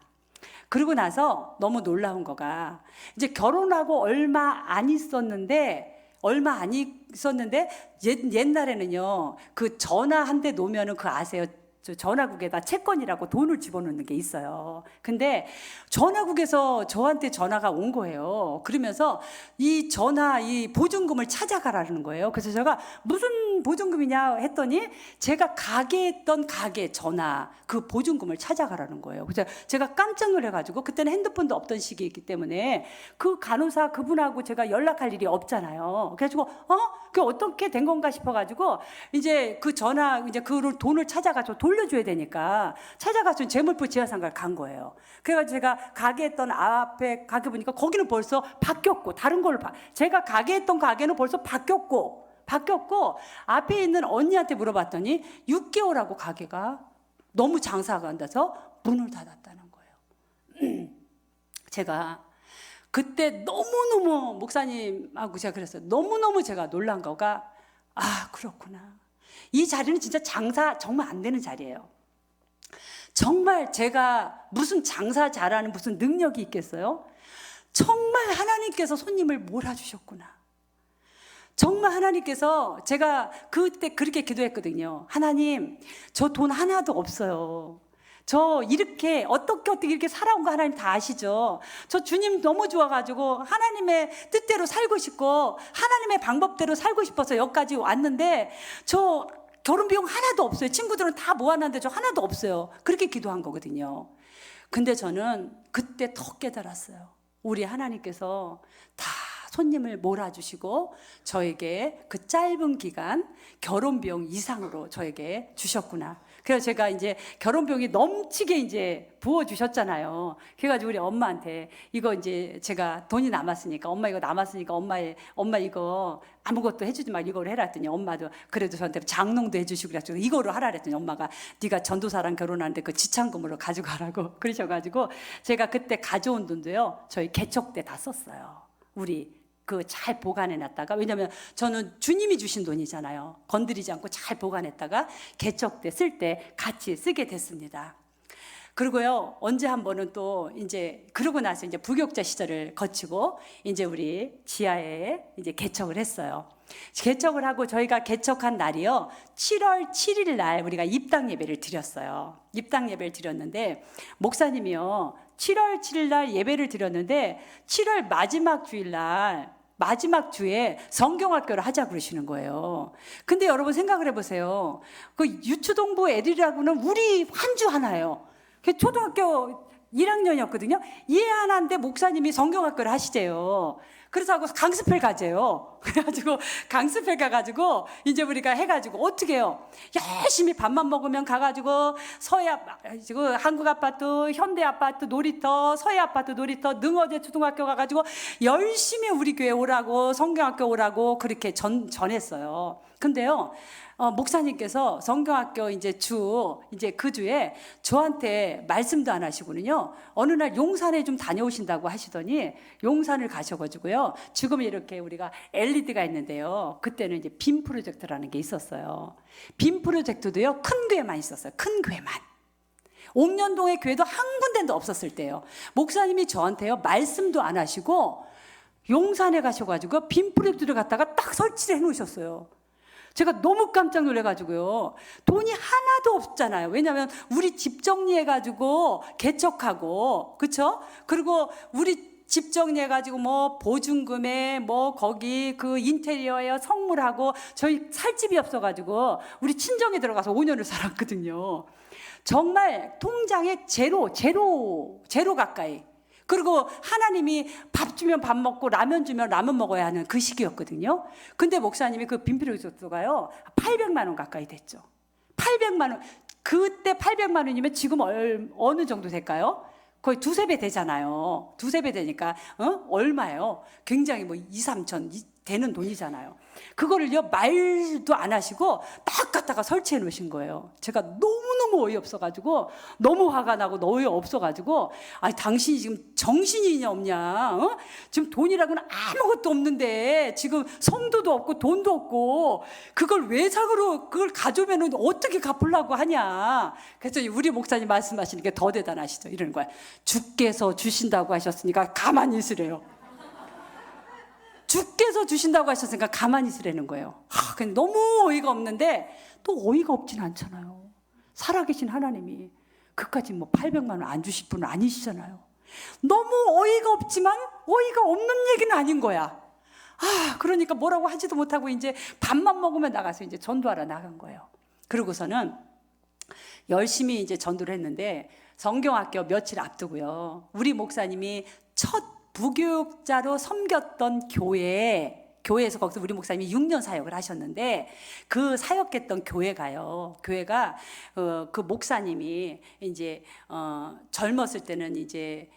그러고 나서 너무 놀라운 거가, 이제 결혼하고 얼마 안 있었는데 옛날에는요, 그 전화 한 대 놓으면은 그거 아세요? 저 전화국에다 채권이라고 돈을 집어넣는 게 있어요. 근데 전화국에서 저한테 전화가 온 거예요. 그러면서 이 보증금을 찾아가라는 거예요. 그래서 제가 무슨 보증금이냐 했더니 제가 가게했던 가게 전화 그 보증금을 찾아가라는 거예요. 그래서 제가 깜짝 놀래가지고, 그때는 핸드폰도 없던 시기이기 때문에 그 간호사 그분하고 제가 연락할 일이 없잖아요. 그래가지고 그게 어떻게 된 건가 싶어가지고 이제 그 돈을 찾아가지고 돌려줘야 되니까 찾아가서 재물포 지하상가를 간 거예요. 그래가지고 제가 가게했던 앞에 가게 보니까 거기는 벌써 바뀌었고, 다른 걸로 제가 가게했던 가게는 벌써 바뀌었고 앞에 있는 언니한테 물어봤더니 6개월하고 가게가 너무 장사가 안 돼서 문을 닫았다는 거예요. 제가 그때 너무너무 목사님하고 제가 그랬어요. 너무너무 제가 놀란 거가, 그렇구나. 이 자리는 진짜 장사 정말 안 되는 자리예요. 정말 제가 무슨 장사 잘하는 무슨 능력이 있겠어요? 정말 하나님께서 손님을 몰아주셨구나. 정말 하나님께서, 제가 그때 그렇게 기도했거든요. 하나님, 저 돈 하나도 없어요. 저 이렇게 어떻게 이렇게 살아온 거 하나님 다 아시죠? 저 주님 너무 좋아가지고 하나님의 뜻대로 살고 싶고 하나님의 방법대로 살고 싶어서 여기까지 왔는데 저 결혼 비용 하나도 없어요. 친구들은 다 모아놨는데 저 하나도 없어요. 그렇게 기도한 거거든요. 근데 저는 그때 더 깨달았어요. 우리 하나님께서 다 손님을 몰아주시고 저에게 그 짧은 기간 결혼 비용 이상으로 저에게 주셨구나. 그래서 제가 이제 결혼 비용이 넘치게 이제 부어주셨잖아요. 그래가지고 우리 엄마한테 이거 이제 제가 돈이 남았으니까, 엄마 이거 남았으니까 엄마 이거 아무것도 해주지 말, 이거를 해라 했더니 엄마도 그래도 저한테 장롱도 해주시고 그래가지고 이거로 하라 그랬더니 엄마가 네가 전도사랑 결혼하는데 그 지참금으로 가져가라고 그러셔가지고 제가 그때 가져온 돈도요 저희 개척 때 다 썼어요. 우리 잘 보관해놨다가, 왜냐하면 저는 주님이 주신 돈이잖아요. 건드리지 않고 잘 보관했다가 개척 때 쓸 때 같이 쓰게 됐습니다. 그리고요, 언제 한 번은 또 이제 그러고 나서 이제 부교육자 시절을 거치고 이제 우리 지하에 이제 개척을 했어요. 개척을 하고 저희가 개척한 날이요 7월 7일 날 우리가 입당 예배를 드렸어요. 입당 예배를 드렸는데 목사님이요 7월 7일 날 예배를 드렸는데 7월 마지막 주일 날 마지막 주에 성경학교를 하자 그러시는 거예요. 근데 여러분 생각을 해보세요. 그 유초동부 애들이라고는 우리 한 주 하나예요. 초등학교 1학년이었거든요. 얘 하나인데 목사님이 성경학교를 하시재요. 그래서 하고 강습회 가재요. 그래가지고 강습회 가가지고 이제 우리가 해가지고 어떻게 해요? 열심히 밥만 먹으면 가가지고 한국 아파트, 현대 아파트 놀이터, 서해 아파트 놀이터, 능어제 초등학교 가가지고 열심히 우리 교회 오라고 성경학교 오라고 그렇게 전했어요. 근데요. 목사님께서 성경학교 이제 그 주에 저한테 말씀도 안 하시고는요. 어느 날 용산에 좀 다녀오신다고 하시더니 용산을 가셔가지고요. 지금 이렇게 우리가 LED가 있는데요. 그때는 이제 빔 프로젝트라는 게 있었어요. 빔 프로젝트도요. 큰 교회만 있었어요. 큰 교회만. 옥년동의 교회도 한 군데도 없었을 때요. 목사님이 저한테요. 말씀도 안 하시고 용산에 가셔가지고 빔 프로젝트를 갖다가 딱 설치를 해놓으셨어요. 제가 너무 깜짝 놀래가지고요. 돈이 하나도 없잖아요. 왜냐하면 우리 집 정리해가지고 개척하고, 그쵸? 그리고 우리 집 정리해가지고 뭐 보증금에 뭐 거기 그 인테리어에 선물하고 저희 살 집이 없어가지고 우리 친정에 들어가서 5년을 살았거든요. 정말 통장에 제로 가까이. 그리고 하나님이 밥 주면 밥 먹고 라면 주면 라면 먹어야 하는 그 시기였거든요. 근데 목사님이 그 빈필요소가요 800만 원 가까이 됐죠. 800만 원. 그때 800만 원이면 지금 어느 정도 될까요? 거의 두세 배 되잖아요. 두세 배 되니까 얼마예요? 굉장히 뭐 2, 3천 되는 돈이잖아요. 그거를요 말도 안 하시고 딱 갖다가 설치해 놓으신 거예요. 제가 너무너무 어이없어가지고 너무 화가 나고 너무 어이없어가지고 아니 당신이 지금 정신이 없냐? 지금 돈이라고는 아무것도 없는데 지금 성도도 없고 돈도 없고 그걸 외상으로 그걸 가져오면 어떻게 갚으려고 하냐? 그래서 우리 목사님 말씀하시는 게 더 대단하시죠. 이러는 거야. 주께서 주신다고 하셨으니까 가만히 있으래요. 주께서 주신다고 하셨으니까 가만히 있으라는 거예요. 근데 너무 어이가 없는데 또 어이가 없진 않잖아요. 살아계신 하나님이 그까지 뭐 800만 원 안 주실 분은 아니시잖아요. 너무 어이가 없지만 어이가 없는 얘기는 아닌 거야. 그러니까 뭐라고 하지도 못하고 이제 밥만 먹으면 나가서 이제 전도하러 나간 거예요. 그러고서는 열심히 이제 전도를 했는데 성경학교 며칠 앞두고요. 우리 목사님이 첫 부교육자로 섬겼던 교회에서 거기서 우리 목사님이 6년 사역을 하셨는데 그 사역했던 교회가 그 목사님이 이제 젊었을 때는 이제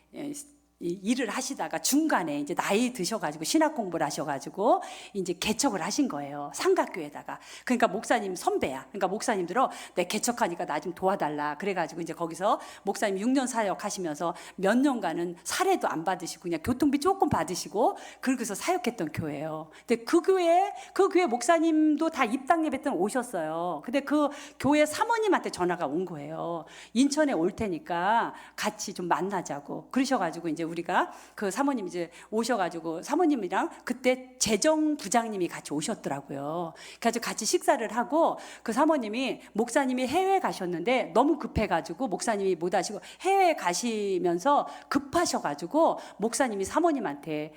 일을 하시다가 중간에 이제 나이 드셔가지고 신학 공부를 하셔가지고 이제 개척을 하신 거예요. 삼각교에다가. 그러니까 목사님 선배야. 그러니까 목사님들어 내 개척하니까 나 좀 도와달라. 그래가지고 이제 거기서 목사님 6년 사역하시면서 몇 년간은 사례도 안 받으시고 그냥 교통비 조금 받으시고 그러고서 사역했던 교회예요. 근데 그 교회 목사님도 다 입당 예배 때 오셨어요. 근데 그 교회 사모님한테 전화가 온 거예요. 인천에 올 테니까 같이 좀 만나자고. 그러셔가지고 이제 우리가 그 사모님 이제 오셔가지고 사모님이랑 그때 재정부장님이 같이 오셨더라고요. 그래서 같이 식사를 하고 그 사모님이 목사님이 해외 가셨는데 너무 급해가지고 목사님이 못 하시고 해외 가시면서 급하셔가지고 목사님이 사모님한테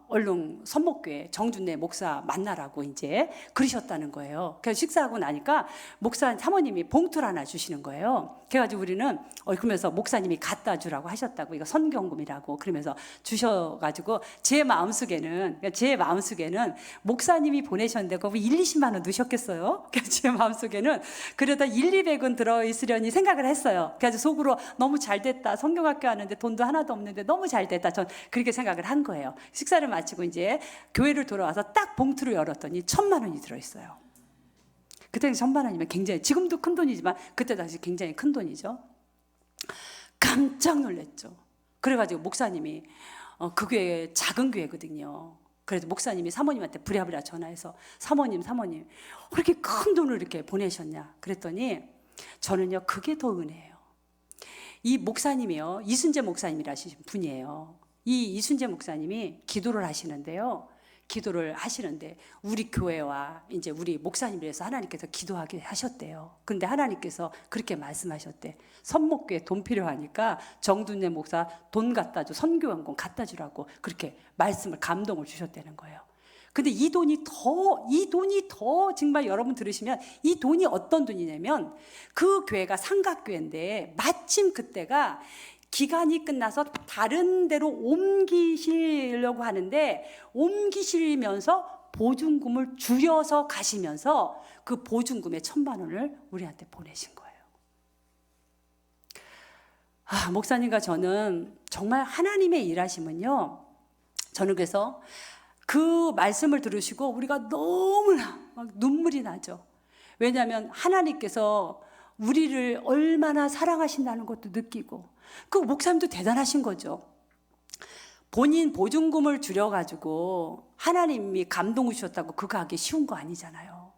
얼른 선목교회 정준내 목사 만나라고 이제 그러셨다는 거예요. 그래서 식사하고 나니까 사모님이 봉투를 하나 주시는 거예요. 그래가지고 우리는 그러면서 목사님이 갖다 주라고 하셨다고 이거 선경금이라고 그러면서 주셔가지고 제 마음속에는 목사님이 보내셨는데 거기 1, 20만 원 넣으셨겠어요? 그래서 제 마음속에는 그래도 1, 200은 들어있으려니 생각을 했어요. 그래서 속으로 너무 잘 됐다. 성경학교 하는데 돈도 하나도 없는데 너무 잘 됐다. 전 그렇게 생각을 한 거예요. 식사를 마치고 이제 교회를 돌아와서 딱 봉투를 열었더니 1,000만 원이 들어있어요. 그때는 1,000만 원이면 굉장히 지금도 큰 돈이지만 그때 당시 굉장히 큰 돈이죠. 깜짝 놀랐죠. 그래가지고 목사님이 그 교회 작은 교회거든요. 그래서 목사님이 사모님한테 부랴부랴 전화해서 사모님 그렇게 큰 돈을 이렇게 보내셨냐 그랬더니 저는요 그게 더 은혜예요. 이 목사님이요 이순재 목사님이라신 분이에요. 이 이순재 목사님이 기도를 하시는데요 기도를 하시는데 우리 교회와 이제 우리 목사님을 위해서 하나님께서 기도하게 하셨대요. 근데 하나님께서 그렇게 말씀하셨대. 선목교에 돈 필요하니까 정둔재 목사 돈 갖다 줘, 선교원금 갖다 주라고 그렇게 말씀을 감동을 주셨다는 거예요. 근데 이 돈이 더 정말 여러분 들으시면 이 돈이 어떤 돈이냐면 그 교회가 삼각교회인데 마침 그때가 기간이 끝나서 다른 데로 옮기시려고 하는데 옮기시면서 보증금을 줄여서 가시면서 그 보증금의 1,000만 원을 우리한테 보내신 거예요. 목사님과 저는 정말 하나님의 일하심은요, 저는 그래서 그 말씀을 들으시고 우리가 너무나 막 눈물이 나죠. 왜냐하면 하나님께서 우리를 얼마나 사랑하신다는 것도 느끼고 그 목사님도 대단하신 거죠. 본인 보증금을 줄여가지고 하나님이 감동을 주셨다고 그거 하기 쉬운 거 아니잖아요.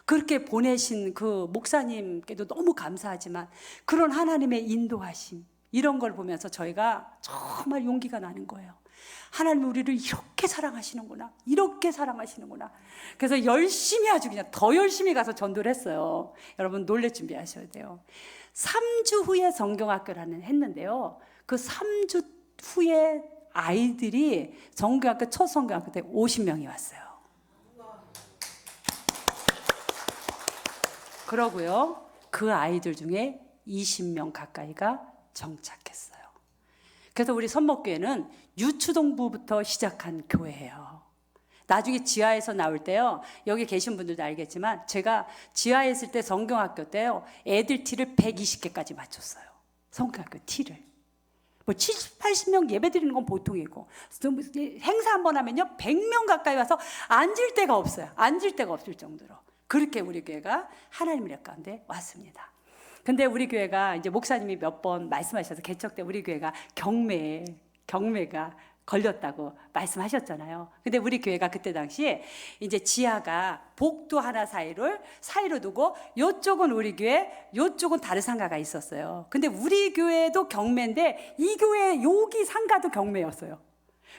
그렇게 보내신 그 목사님께도 너무 감사하지만 그런 하나님의 인도하심 이런 걸 보면서 저희가 정말 용기가 나는 거예요. 하나님이 우리를 이렇게 사랑하시는구나, 이렇게 사랑하시는구나. 그래서 열심히 아주 그냥 더 열심히 가서 전도를 했어요. 여러분 놀랄 준비하셔야 돼요. 3주 후에 성경학교라는 했는데요. 그 3주 후에 아이들이 성경학교 첫 성경학교 때 50명이 왔어요. 그러고요. 그 아이들 중에 20명 가까이가 정착했어요. 그래서 우리 선목교회는 유추동부부터 시작한 교회예요. 나중에 지하에서 나올 때요, 여기 계신 분들도 알겠지만 제가 지하에 있을 때 성경학교 때요, 애들 티를 120개까지 맞췄어요. 성경학교 티를. 뭐 70, 80명 예배 드리는 건 보통이고 행사 한번 하면요 100명 가까이 와서 앉을 데가 없어요. 앉을 데가 없을 정도로 그렇게 우리 교회가 하나님의 일 가운데 왔습니다. 근데 우리 교회가 이제 목사님이 몇 번 말씀하셔서 개척 때 우리 교회가 경매가 걸렸다고 말씀하셨잖아요. 근데 우리 교회가 그때 당시에 이제 지하가 복도 하나 사이로 두고 요쪽은 우리 교회, 요쪽은 다른 상가가 있었어요. 근데 우리 교회도 경매인데 이 교회 여기 상가도 경매였어요.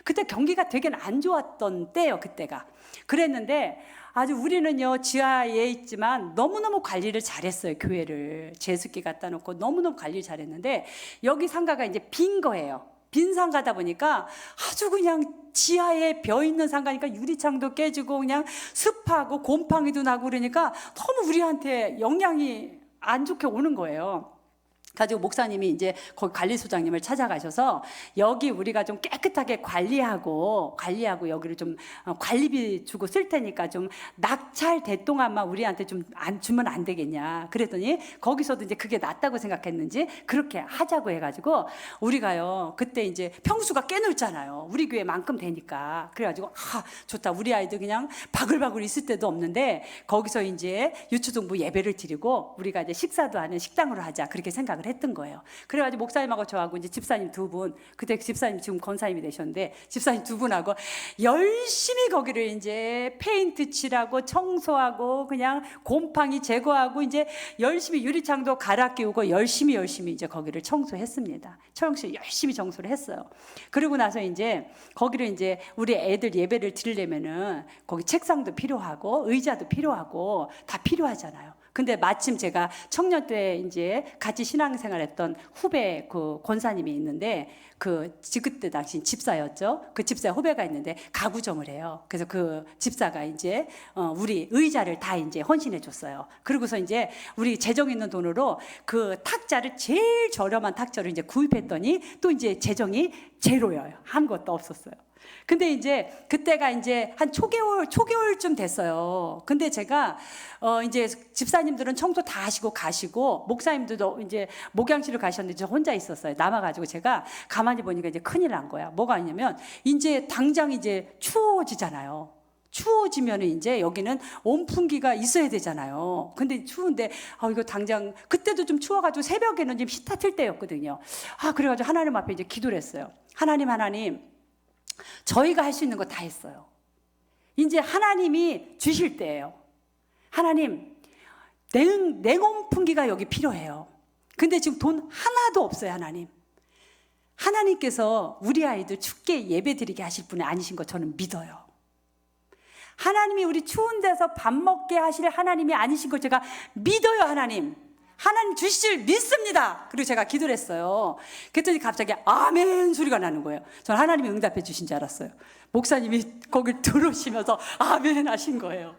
그때 경기가 되게 안 좋았던 때예요, 그때가. 그랬는데 아주 우리는요 지하에 있지만 너무너무 관리를 잘했어요. 교회를 제습기 갖다 놓고 너무너무 관리를 잘했는데 여기 상가가 이제 빈 거예요. 빈 상가다 보니까 아주 그냥 지하에 벼 있는 상가니까 유리창도 깨지고 그냥 습하고 곰팡이도 나고 그러니까 너무 우리한테 영향이 안 좋게 오는 거예요. 가지고 목사님이 이제 거기 관리소장님을 찾아가셔서 여기 우리가 좀 깨끗하게 관리하고 여기를 좀 관리비 주고 쓸 테니까 좀 낙찰될 동안만 우리한테 좀 안 주면 안 되겠냐. 그랬더니 거기서도 이제 그게 낫다고 생각했는지 그렇게 하자고 해가지고 우리가요 그때 이제 평수가 꽤 넓잖아요. 우리 교회만큼 되니까. 그래가지고 좋다. 우리 아이들 그냥 바글바글 있을 데도 없는데 거기서 이제 유추동부 예배를 드리고 우리가 이제 식사도 하는 식당으로 하자. 그렇게 생각을 했던 거예요. 그래가지고 목사님하고 저하고 이제 집사님 두 분, 그때 집사님 지금 권사님이 되셨는데 집사님 두 분하고 열심히 거기를 이제 페인트 칠하고 청소하고 그냥 곰팡이 제거하고 이제 열심히 유리창도 갈아 끼우고 열심히 이제 거기를 청소했습니다. 열심히 청소를 했어요. 그러고 나서 이제 거기를 이제 우리 애들 예배를 드리려면은 거기 책상도 필요하고 의자도 필요하고 다 필요하잖아요. 근데 마침 제가 청년 때 이제 같이 신앙생활했던 후배 그 권사님이 있는데 그때 당시 집사였죠. 그 집사 후배가 있는데 가구점을 해요. 그래서 그 집사가 이제 우리 의자를 다 이제 헌신해 줬어요. 그러고서 이제 우리 재정 있는 돈으로 그 탁자를 제일 저렴한 탁자를 이제 구입했더니 또 이제 재정이 제로예요. 아무것도 없었어요. 근데 이제 그때가 이제 한 초겨울쯤 됐어요. 근데 제가 이제 집사님들은 청소 다 하시고 가시고 목사님들도 이제 목양실을 가셨는데 저 혼자 있었어요. 남아가지고 제가 가만히 보니까 이제 큰일 난 거야. 뭐가 있냐면 이제 당장 이제 추워지잖아요. 추워지면 이제 여기는 온풍기가 있어야 되잖아요. 근데 추운데 이거 당장 그때도 좀 추워가지고 새벽에는 좀 히터 틀 때였거든요. 그래가지고 하나님 앞에 이제 기도를 했어요. 하나님 저희가 할 수 있는 거 다 했어요. 이제 하나님이 주실 때예요. 하나님 냉온풍기가 여기 필요해요. 근데 지금 돈 하나도 없어요. 하나님께서 우리 아이들 춥게 예배 드리게 하실 분이 아니신 거 저는 믿어요. 하나님이 우리 추운 데서 밥 먹게 하실 하나님이 아니신 걸 제가 믿어요. 하나님 주실 줄 믿습니다. 그리고 제가 기도를 했어요. 그랬더니 갑자기 아멘 소리가 나는 거예요. 저는 하나님이 응답해 주신 줄 알았어요. 목사님이 거길 들어오시면서 아멘 하신 거예요.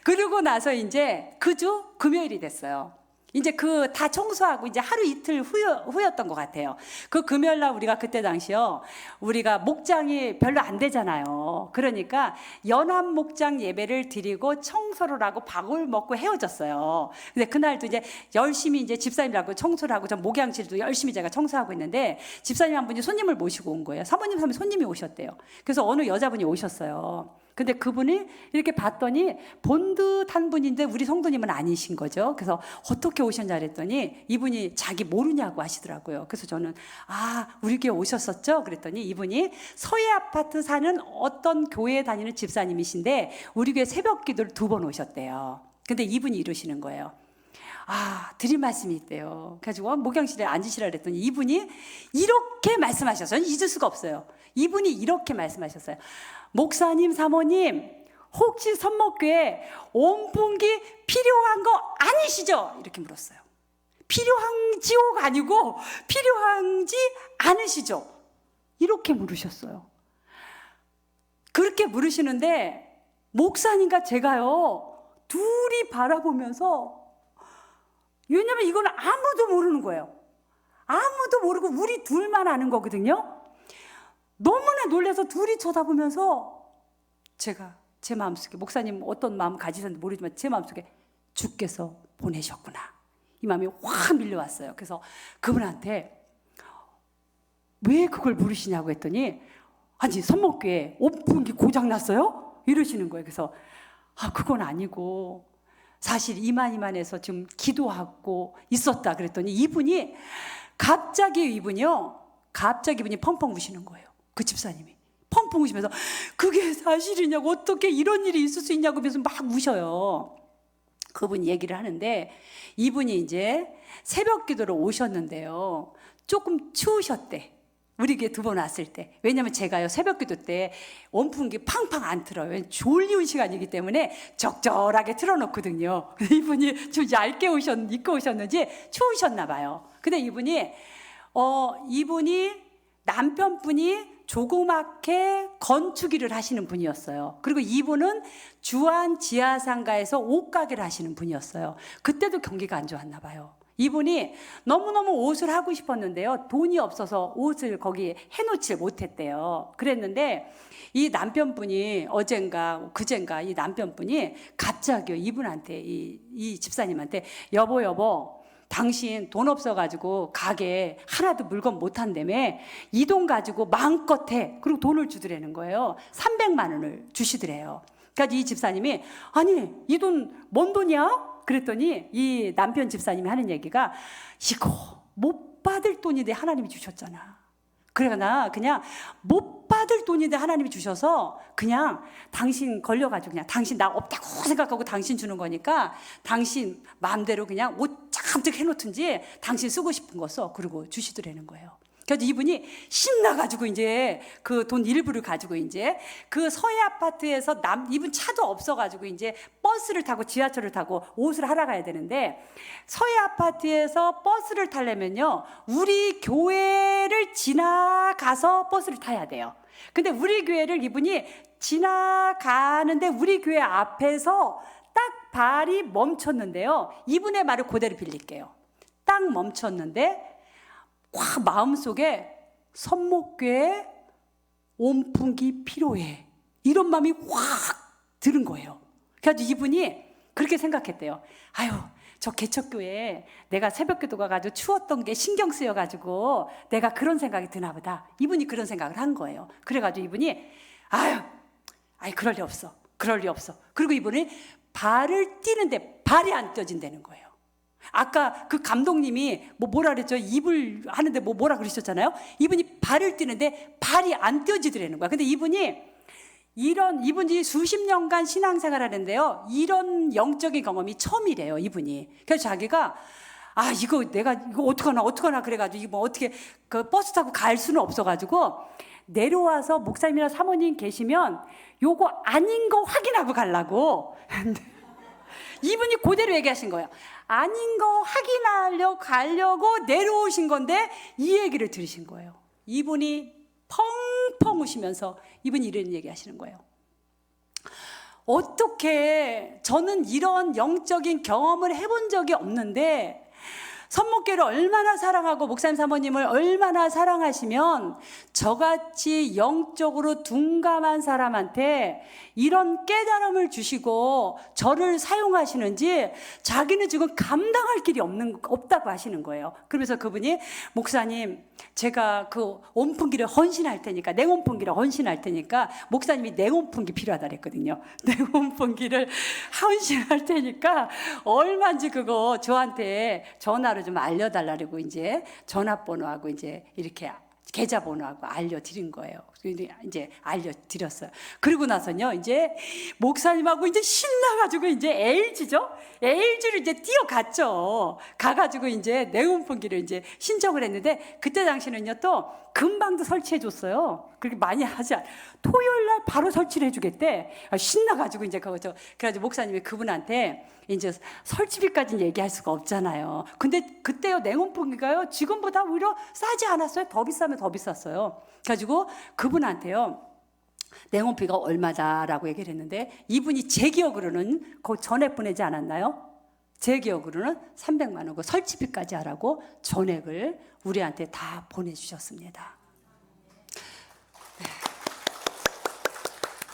그러고 나서 이제 그 주 금요일이 됐어요. 이제 그 다 청소하고 이제 하루 이틀 후였던 것 같아요. 그 금요일 날 우리가 그때 당시요, 우리가 목장이 별로 안 되잖아요. 그러니까 연합 목장 예배를 드리고 청소를 하고 밥을 먹고 헤어졌어요. 근데 그날도 이제 열심히 이제 집사님하고 청소를 하고 전 목양실도 열심히 제가 청소하고 있는데 집사님 한 분이 손님을 모시고 온 거예요. 사모님 손님이 오셨대요. 그래서 어느 여자분이 오셨어요. 근데 그분이 이렇게 봤더니 본듯한 분인데 우리 성도님은 아니신 거죠. 그래서 어떻게 오셨냐 그랬더니 이분이 자기 모르냐고 하시더라고요. 그래서 저는 우리 교회 오셨었죠? 그랬더니 이분이 서해 아파트 사는 어떤 교회에 다니는 집사님이신데 우리 교회 새벽 기도를 2번 오셨대요. 근데 이분이 이러시는 거예요. 드릴 말씀이 있대요. 그래가지고 목양실에 앉으시라 그랬더니 이분이 이렇게 말씀하셨어요. 저는 잊을 수가 없어요. 이분이 이렇게 말씀하셨어요. 목사님, 사모님, 혹시 선목교회 온풍기 필요한 거 아니시죠? 이렇게 물었어요. 필요한지요가 아니고 필요한지 않으시죠? 이렇게 물으셨어요. 그렇게 물으시는데 목사님과 제가요, 둘이 바라보면서, 왜냐면 이건 아무도 모르는 거예요. 아무도 모르고 우리 둘만 아는 거거든요. 너무나 놀라서 둘이 쳐다보면서 제가 제 마음속에, 목사님 어떤 마음 가지셨는지 모르지만 제 마음속에 주께서 보내셨구나, 이 마음이 확 밀려왔어요. 그래서 그분한테 왜 그걸 물으시냐고 했더니 아니 선목교회 온풍기 고장났어요? 이러시는 거예요. 그래서 그건 아니고 사실 이만해서 지금 기도하고 있었다 그랬더니 이분이 갑자기 펑펑 우시는 거예요. 그 집사님이 펑펑 우시면서 그게 사실이냐고, 어떻게 이런 일이 있을 수 있냐고 하면서 막 우셔요. 그분이 얘기를 하는데 이분이 이제 새벽 기도로 오셨는데요, 조금 추우셨대. 우리 교회 2번 왔을 때. 왜냐면 제가요 새벽 기도 때 온풍기 팡팡 안 틀어요. 졸리운 시간이기 때문에 적절하게 틀어놓거든요. 이분이 좀 얇게 입고 오셨는지 추우셨나 봐요. 근데 이분이 남편분이 조그맣게 건축 일을 하시는 분이었어요. 그리고 이분은 주안 지하상가에서 옷가게를 하시는 분이었어요. 그때도 경기가 안 좋았나 봐요. 이분이 너무너무 옷을 하고 싶었는데요, 돈이 없어서 옷을 거기 해놓지 못했대요. 그랬는데 이 남편분이 그젠가 이 남편분이 갑자기 이분한테, 이 집사님한테 여보 당신 돈 없어가지고 가게 하나도 물건 못 한다며 이 돈 가지고 마음껏 해. 그리고 돈을 주더라는 거예요. 300만 원을 주시더래요. 그러니까 이 집사님이 아니 이 돈 뭔 돈이야? 그랬더니 이 남편 집사님이 하는 얘기가 이거 못 받을 돈인데 하나님이 주셨잖아. 그래가 나 그냥 못 받을 돈인데 하나님이 주셔서 그냥 당신 걸려가지고 그냥 당신 나 없다고 생각하고 당신 주는 거니까 당신 마음대로 그냥 옷 잔뜩 해놓든지 당신 쓰고 싶은 거 써. 그리고 주시더라는 거예요. 그래서 이분이 신나가지고 이제 그 돈 일부를 가지고 이제 그 서해 아파트에서 이분 차도 없어가지고 이제 버스를 타고 지하철을 타고 옷을 하러 가야 되는데, 서해 아파트에서 버스를 타려면요 우리 교회를 지나가서 버스를 타야 돼요. 근데 우리 교회를 이분이 지나가는데 우리 교회 앞에서 딱 발이 멈췄는데요, 이분의 말을 그대로 빌릴게요. 딱 멈췄는데 확 마음속에 선목교회 온풍기 필요해, 이런 마음이 확 들은 거예요. 그래서 이분이 그렇게 생각했대요. 저 개척교회 내가 새벽기도 가가지고 추웠던 게 신경 쓰여가지고 내가 그런 생각이 드나 보다. 이분이 그런 생각을 한 거예요. 그래가지고 이분이 그럴 리 없어. 그리고 이분이 발을 띄는데 발이 안 떼진다는 거예요. 아까 그 감독님이 뭐라 그랬죠? 입을 하는데 뭐라 그러셨잖아요. 이분이 발을 띄는데 발이 안 떼어지더라는 거야. 근데 이분이 수십 년간 신앙생활 하는데요, 이런 영적인 경험이 처음이래요, 이분이. 그래서 자기가 내가 이거 어떡하나 그래가지고 이거 어떻게 그 버스 타고 갈 수는 없어가지고 내려와서 목사님이나 사모님 계시면 요거 아닌 거 확인하고 가려고. 이분이 그대로 얘기하신 거예요. 아닌 거 확인하려 가려고 내려오신 건데 이 얘기를 들으신 거예요. 이분이 펑펑 우시면서 이분이 이런 얘기 하시는 거예요. 어떻게 저는 이런 영적인 경험을 해본 적이 없는데 선목교를 얼마나 사랑하고 목사님 사모님을 얼마나 사랑하시면 저같이 영적으로 둔감한 사람한테 이런 깨달음을 주시고 저를 사용하시는지 자기는 지금 감당할 길이 없다고 하시는 거예요. 그러면서 그분이 목사님 제가 그 온풍기를 헌신할 테니까 냉온풍기를 헌신할 테니까 목사님이 냉온풍기 필요하다 그랬거든요. 냉온풍기를 헌신할 테니까 얼마인지 그거 저한테 전화로 좀 알려달라고 이제 전화번호하고 이제 이렇게 계좌번호하고 알려드린 거예요. 이제 알려드렸어요. 그리고 나서는요, 이제 목사님하고 이제 신나가지고 이제 LG를 이제 뛰어갔죠. 가가지고 이제 냉온풍기를 이제 신청을 했는데 그때 당시는요 또 금방도 설치해줬어요. 그렇게 많이 하지 않아. 토요일 날 바로 설치를 해주겠대. 신나가지고 이제 그래가지고 목사님이 그분한테 이제 설치비까지는 얘기할 수가 없잖아요. 근데 그때요 냉온풍기가요 지금보다 오히려 싸지 않았어요. 더 비싸면 더 비쌌어요. 그래가지고 그분한테요 냉온비가 얼마다라고 얘기를 했는데 이분이 제 기억으로는 그 전액 보내지 않았나요? 제 기억으로는 300만 원 그 설치비까지 하라고 전액을 우리한테 다 보내주셨습니다. 네.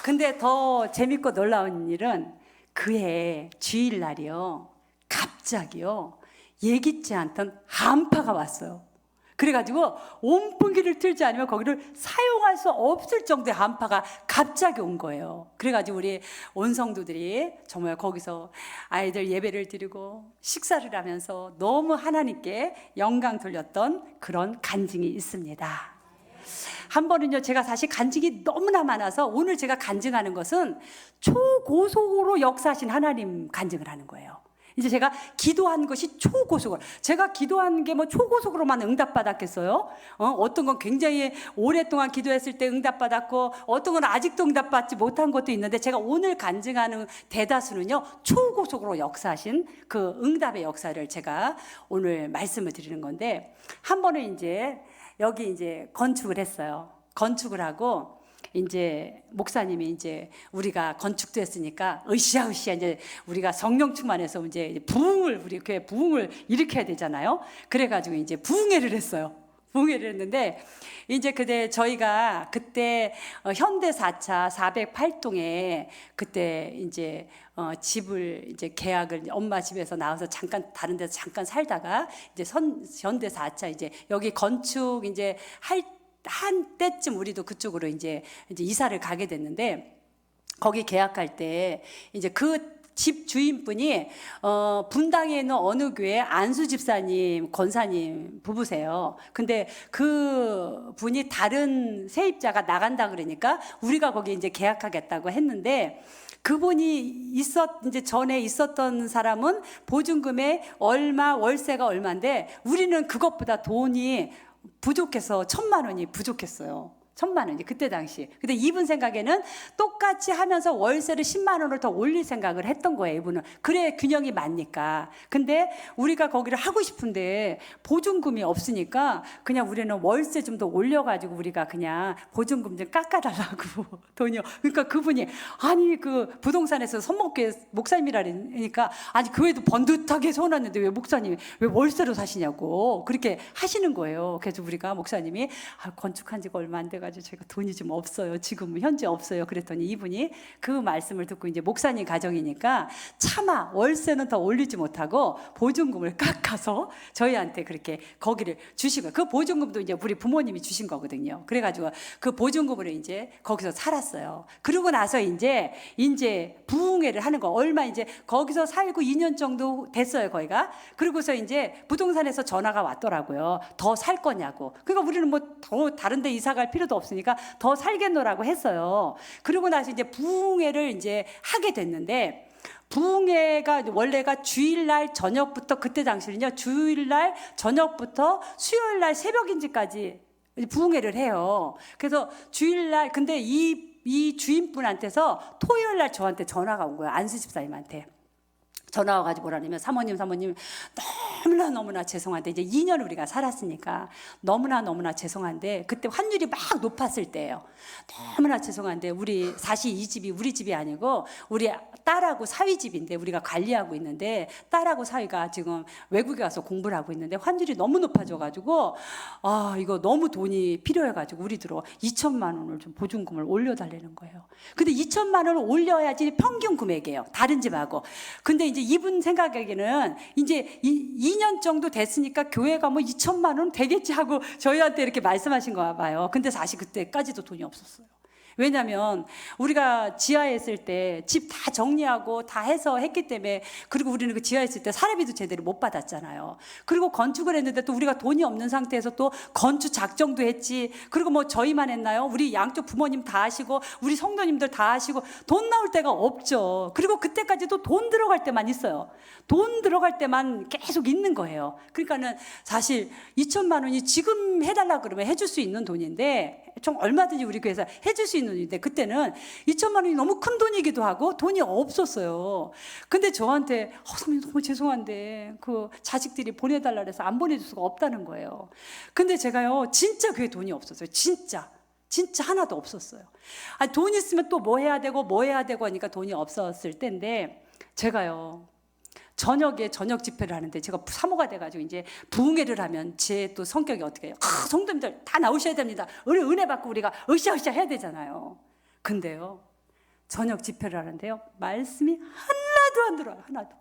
근데 더 재밌고 놀라운 일은 그해 주일날이요 갑자기요 예기치 않던 한파가 왔어요. 그래가지고 온풍기를 틀지 않으면 거기를 사용할 수 없을 정도의 한파가 갑자기 온 거예요. 그래가지고 우리 온 성도들이 정말 거기서 아이들 예배를 드리고 식사를 하면서 너무 하나님께 영광 돌렸던 그런 간증이 있습니다. 한 번은요 제가 사실 간증이 너무나 많아서 오늘 제가 간증하는 것은 초고속으로 역사하신 하나님 간증을 하는 거예요. 이제 제가 기도한 것이 초고속으로, 제가 기도한 게 뭐 초고속으로만 응답받았겠어요? 어떤 건 굉장히 오랫동안 기도했을 때 응답받았고 어떤 건 아직도 응답받지 못한 것도 있는데 제가 오늘 간증하는 대다수는요 초고속으로 역사하신 그 응답의 역사를 제가 오늘 말씀을 드리는 건데 한 번은 이제 여기 이제 건축을 했어요. 건축을 하고 이제 목사님이 이제 우리가 건축도 했으니까 으쌰으쌰 이제 우리가 성령 충만해서 이제 부흥을 우리 교회 부흥을 일으켜야 되잖아요. 그래가지고 이제 부흥회를 했어요. 부흥회를 했는데 이제 그때 저희가 그때 현대 4차 408동에 그때 이제 집을 이제 계약을 엄마 집에서 나와서 잠깐 다른 데서 잠깐 살다가 이제 현대 4차 이제 여기 건축 이제 한 때쯤 우리도 그쪽으로 이제 이사를 가게 됐는데 거기 계약할 때 이제 그 집 주인분이 분당에 있는 어느 교회 안수 집사님 권사님 부부세요. 근데 그 분이 다른 세입자가 나간다 그러니까 우리가 거기 이제 계약하겠다고 했는데 그분이 이제 전에 있었던 사람은 보증금에 얼마 월세가 얼마인데 우리는 그것보다 돈이 부족해서 1,000만 원이 부족했어요. 1,000만 원이 그때 당시. 근데 이분 생각에는 똑같이 하면서 월세를 10만 원을 더 올릴 생각을 했던 거예요. 이분은 그래 균형이 맞니까. 근데 우리가 거기를 하고 싶은데 보증금이 없으니까 그냥 우리는 월세 좀 더 올려가지고 우리가 그냥 보증금 좀 깎아달라고 돈이요. 그러니까 그분이 아니 그 부동산에서 선목교회 목사님이라니까 아니 교회도 번듯하게 세워놨는데 왜 목사님이 왜 월세로 사시냐고 그렇게 하시는 거예요. 그래서 우리가 목사님이 건축한 지가 얼마 안 돼가지고 제가 돈이 좀 없어요. 지금 현재 없어요. 그랬더니 이분이 그 말씀을 듣고 이제 목사님 가정이니까 차마 월세는 더 올리지 못하고 보증금을 깎아서 저희한테 그렇게 거기를 주신 거예요. 그 보증금도 이제 우리 부모님이 주신 거거든요. 그래가지고 그 보증금으로 이제 거기서 살았어요. 그러고 나서 이제 부흥회를 하는 거 얼마 이제 거기서 살고 2년 정도 됐어요. 거기가. 그러고서 이제 부동산에서 전화가 왔더라고요. 더 살 거냐고. 그러니까 우리는 뭐 더 다른 데 이사 갈 필요도 없으니까 더 살겠노라고 했어요. 그러고 나서 이제 부흥회를 이제 하게 됐는데 부흥회가 원래가 주일날 저녁부터 그때 당시는요 주일날 저녁부터 수요일날 새벽인지까지 부흥회를 해요. 그래서 주일날 근데 이 주인분한테서 토요일날 저한테 전화가 온 거예요. 안수 집사님한테. 전화 와가지고 뭐라냐면 사모님 너무나 죄송한데 이제 2년 우리가 살았으니까 너무나 죄송한데 그때 환율이 막 높았을 때예요. 너무나 죄송한데 우리 사실 이 집이 우리 집이 아니고 우리 딸하고 사위 집인데 우리가 관리하고 있는데 딸하고 사위가 지금 외국에 가서 공부를 하고 있는데 환율이 너무 높아져가지고 이거 너무 돈이 필요해가지고 우리들어 2천만 원을 좀 보증금을 올려달라는 거예요. 근데 2천만 원을 올려야지 평균 금액이에요. 다른 집하고. 근데 이제 이분 생각에는 이제 2년 정도 됐으니까 교회가 뭐 2천만 원 되겠지 하고 저희한테 이렇게 말씀하신 거 봐요. 근데 사실 그때까지도 돈이 없었어요. 왜냐하면 우리가 지하에 있을 때 집 다 정리하고 다 해서 했기 때문에 그리고 우리는 그 지하에 있을 때 사례비도 제대로 못 받았잖아요. 그리고 건축을 했는데 또 우리가 돈이 없는 상태에서 또 건축 작정도 했지. 그리고 뭐 저희만 했나요? 우리 양쪽 부모님 다 하시고 우리 성도님들 다 하시고 돈 나올 때가 없죠. 그리고 그때까지도 돈 들어갈 때만 있어요. 돈 들어갈 때만 계속 있는 거예요. 그러니까는 사실 2천만 원이 지금 해달라 그러면 해줄 수 있는 돈인데 좀 얼마든지 우리 교회에서 해줄 수 있는 돈인데 그때는 2천만 원이 너무 큰 돈이기도 하고 돈이 없었어요. 근데 저한테 선생님 너무 죄송한데 그 자식들이 보내달라 그래서 안 보내줄 수가 없다는 거예요. 근데 제가요 진짜 교회 돈이 없었어요. 진짜 하나도 없었어요. 아니, 돈 있으면 또 뭐 해야 되고 하니까 돈이 없었을 때인데 제가요 저녁에 저녁 집회를 하는데 제가 사모가 돼가지고 이제 부흥회를 하면 제 또 성격이 어떻게 해요? 성도님들 다 나오셔야 됩니다. 은혜 받고 우리가 으쌰으쌰 해야 되잖아요. 근데요 저녁 집회를 하는데요 말씀이 하나도 안 들어요. 하나도.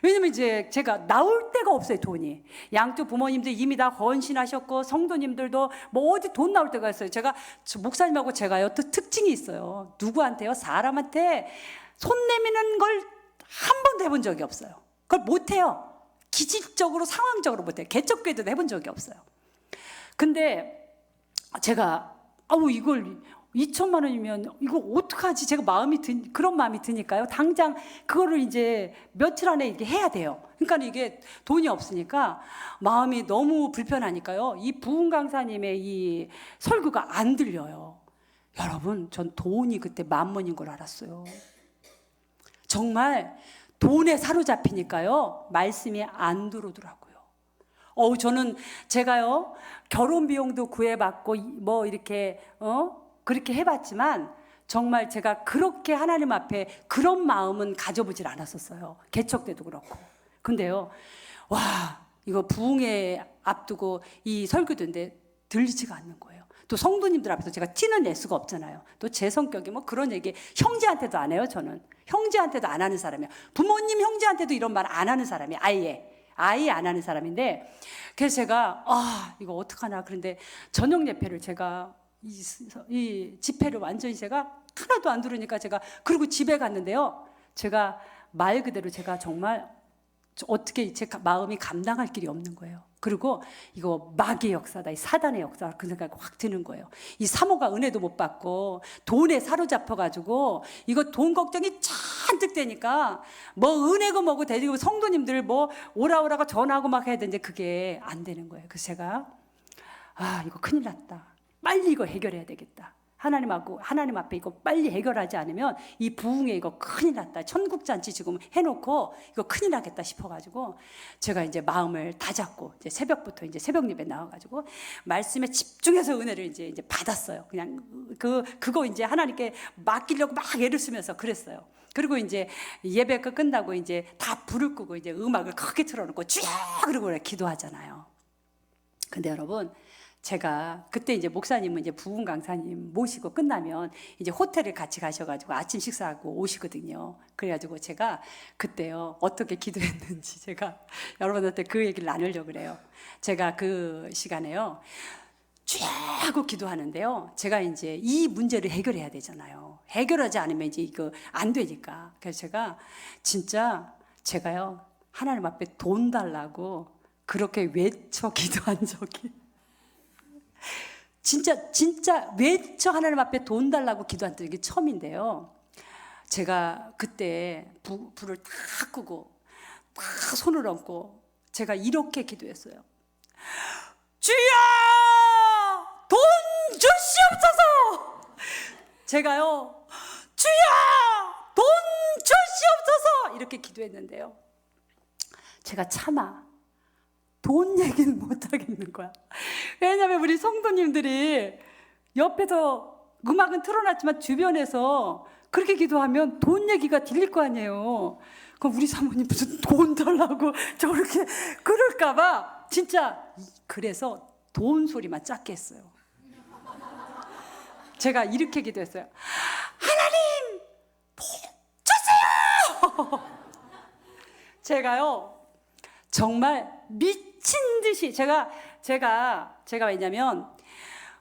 왜냐면 이제 제가 나올 데가 없어요. 돈이. 양쪽 부모님들 이미 다 헌신하셨고 성도님들도 뭐 어디 돈 나올 데가 있어요. 제가 목사님하고 제가요 또 특징이 있어요. 누구한테요? 사람한테 손 내미는 걸 한 번도 해본 적이 없어요. 그걸 못해요. 기질적으로 상황적으로 못해요. 개척교회도 해본 적이 없어요. 근데 제가 이걸 2천만 원이면 이거 어떡하지? 제가 그런 마음이 드니까요. 당장 그거를 이제 며칠 안에 이렇게 해야 돼요. 그러니까 이게 돈이 없으니까 마음이 너무 불편하니까요. 이 부흥 강사님의 이 설교가 안 들려요. 여러분, 전 돈이 그때 만원인 걸 알았어요. 정말 돈에 사로잡히니까요. 말씀이 안 들어오더라고요. 저는 제가요. 결혼 비용도 구해받고 뭐 이렇게 그렇게 해봤지만 정말 제가 그렇게 하나님 앞에 그런 마음은 가져보질 않았었어요. 개척 때도 그렇고. 근데요. 이거 부흥회 앞두고 이 설교도인데 들리지가 않는 거예요. 또 성도님들 앞에서 제가 티는 낼 수가 없잖아요. 또 제 성격이 뭐 그런 얘기 형제한테도 안 해요. 저는 형제한테도 안 하는 사람이에요. 부모님 형제한테도 이런 말 안 하는 사람이에요. 아예 안 하는 사람인데 그래서 제가 이거 어떡하나. 그런데 저녁 예배를 제가 이 집회를 완전히 제가 하나도 안 들으니까 제가 그리고 집에 갔는데요. 제가 말 그대로 제가 정말 어떻게 제 마음이 감당할 길이 없는 거예요. 그리고 이거 마귀의 역사다, 이 사단의 역사다, 그 생각이 확 드는 거예요. 이 사모가 은혜도 못 받고 돈에 사로잡혀가지고 이거 돈 걱정이 잔뜩 되니까 뭐 은혜고 뭐고 데리고 성도님들 뭐 오라고 전화하고 막 해야 되는데 그게 안 되는 거예요. 그래서 제가 이거 큰일 났다. 빨리 이거 해결해야 되겠다. 하나님 앞에 이거 빨리 해결하지 않으면 이 부흥회 이거 큰일 났다. 천국잔치 지금 해놓고 이거 큰일 나겠다 싶어가지고 제가 이제 마음을 다잡고 이제 새벽부터 이제 새벽 예배 나와가지고 말씀에 집중해서 은혜를 이제 받았어요. 그냥 그거 이제 하나님께 맡기려고 막 애를 쓰면서 그랬어요. 그리고 이제 예배가 끝나고 이제 다 불을 끄고 이제 음악을 크게 틀어놓고 쫙 그러고 기도하잖아요. 근데 여러분. 제가 그때 이제 목사님은 이제 부흥 강사님 모시고 끝나면 이제 호텔을 같이 가셔가지고 아침 식사하고 오시거든요. 그래가지고 제가 그때요 어떻게 기도했는지 제가 여러분한테 그 얘기를 나누려고 그래요. 제가 그 시간에요 쫙 하고 기도하는데요. 제가 이제 이 문제를 해결해야 되잖아요. 해결하지 않으면 이제 이거 안 되니까. 그래서 제가요 하나님 앞에 돈 달라고 그렇게 외쳐 기도한 적이. 진짜 외쳐 하나님 앞에 돈 달라고 기도한 적이 처음인데요. 제가 그때 불을 다 끄고 다 손을 얹고 제가 이렇게 기도했어요. 주여! 돈 주시옵소서. 제가요, 주여 돈 주시옵소서 이렇게 기도했는데요, 제가 차마 돈 얘기는 못 하겠는 거야. 왜냐하면 우리 성도님들이 옆에서 음악은 틀어놨지만 주변에서 그렇게 기도하면 돈 얘기가 들릴 거 아니에요. 그럼 우리 사모님 무슨 돈 달라고 저렇게 그럴까봐 진짜, 그래서 돈 소리만 작게 했어요. 제가 이렇게 기도했어요. 하나님 돈 주세요. 제가요 정말 미친 듯이 제가 왜냐면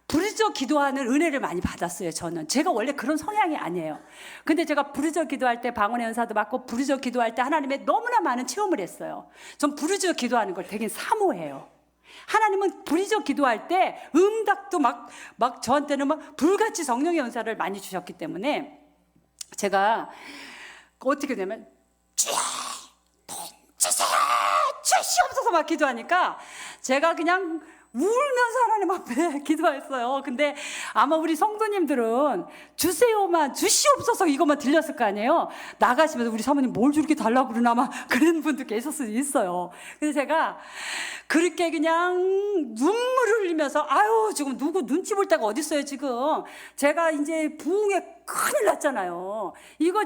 부르짖어 기도하는 은혜를 많이 받았어요. 저는 제가 원래 그런 성향이 아니에요. 근데 제가 부르짖어 기도할 때 방언의 은사도 받고 부르짖어 기도할 때 하나님의 너무나 많은 체험을 했어요. 전 부르짖어 기도하는 걸 되게 사모해요. 하나님은 부르짖어 기도할 때 응답도 막 저한테는 막 불같이 성령의 은사를 많이 주셨기 때문에 제가 어떻게 되면 주여 돈 주세요 주시옵소서 막 기도하니까 제가 그냥 울면서 하나님 앞에 기도했어요. 근데 아마 우리 성도님들은 주세요만 주시옵소서 이것만 들렸을 거 아니에요. 나가시면서 우리 사모님 뭘 저렇게 달라고 그러나 아마 그런 분도 계실 수도 있어요. 근데 제가 그렇게 그냥 눈물을 흘리면서 아유 지금 누구 눈치 볼 데가 어디 있어요. 지금 제가 이제 부흥에 큰일 났잖아요. 이거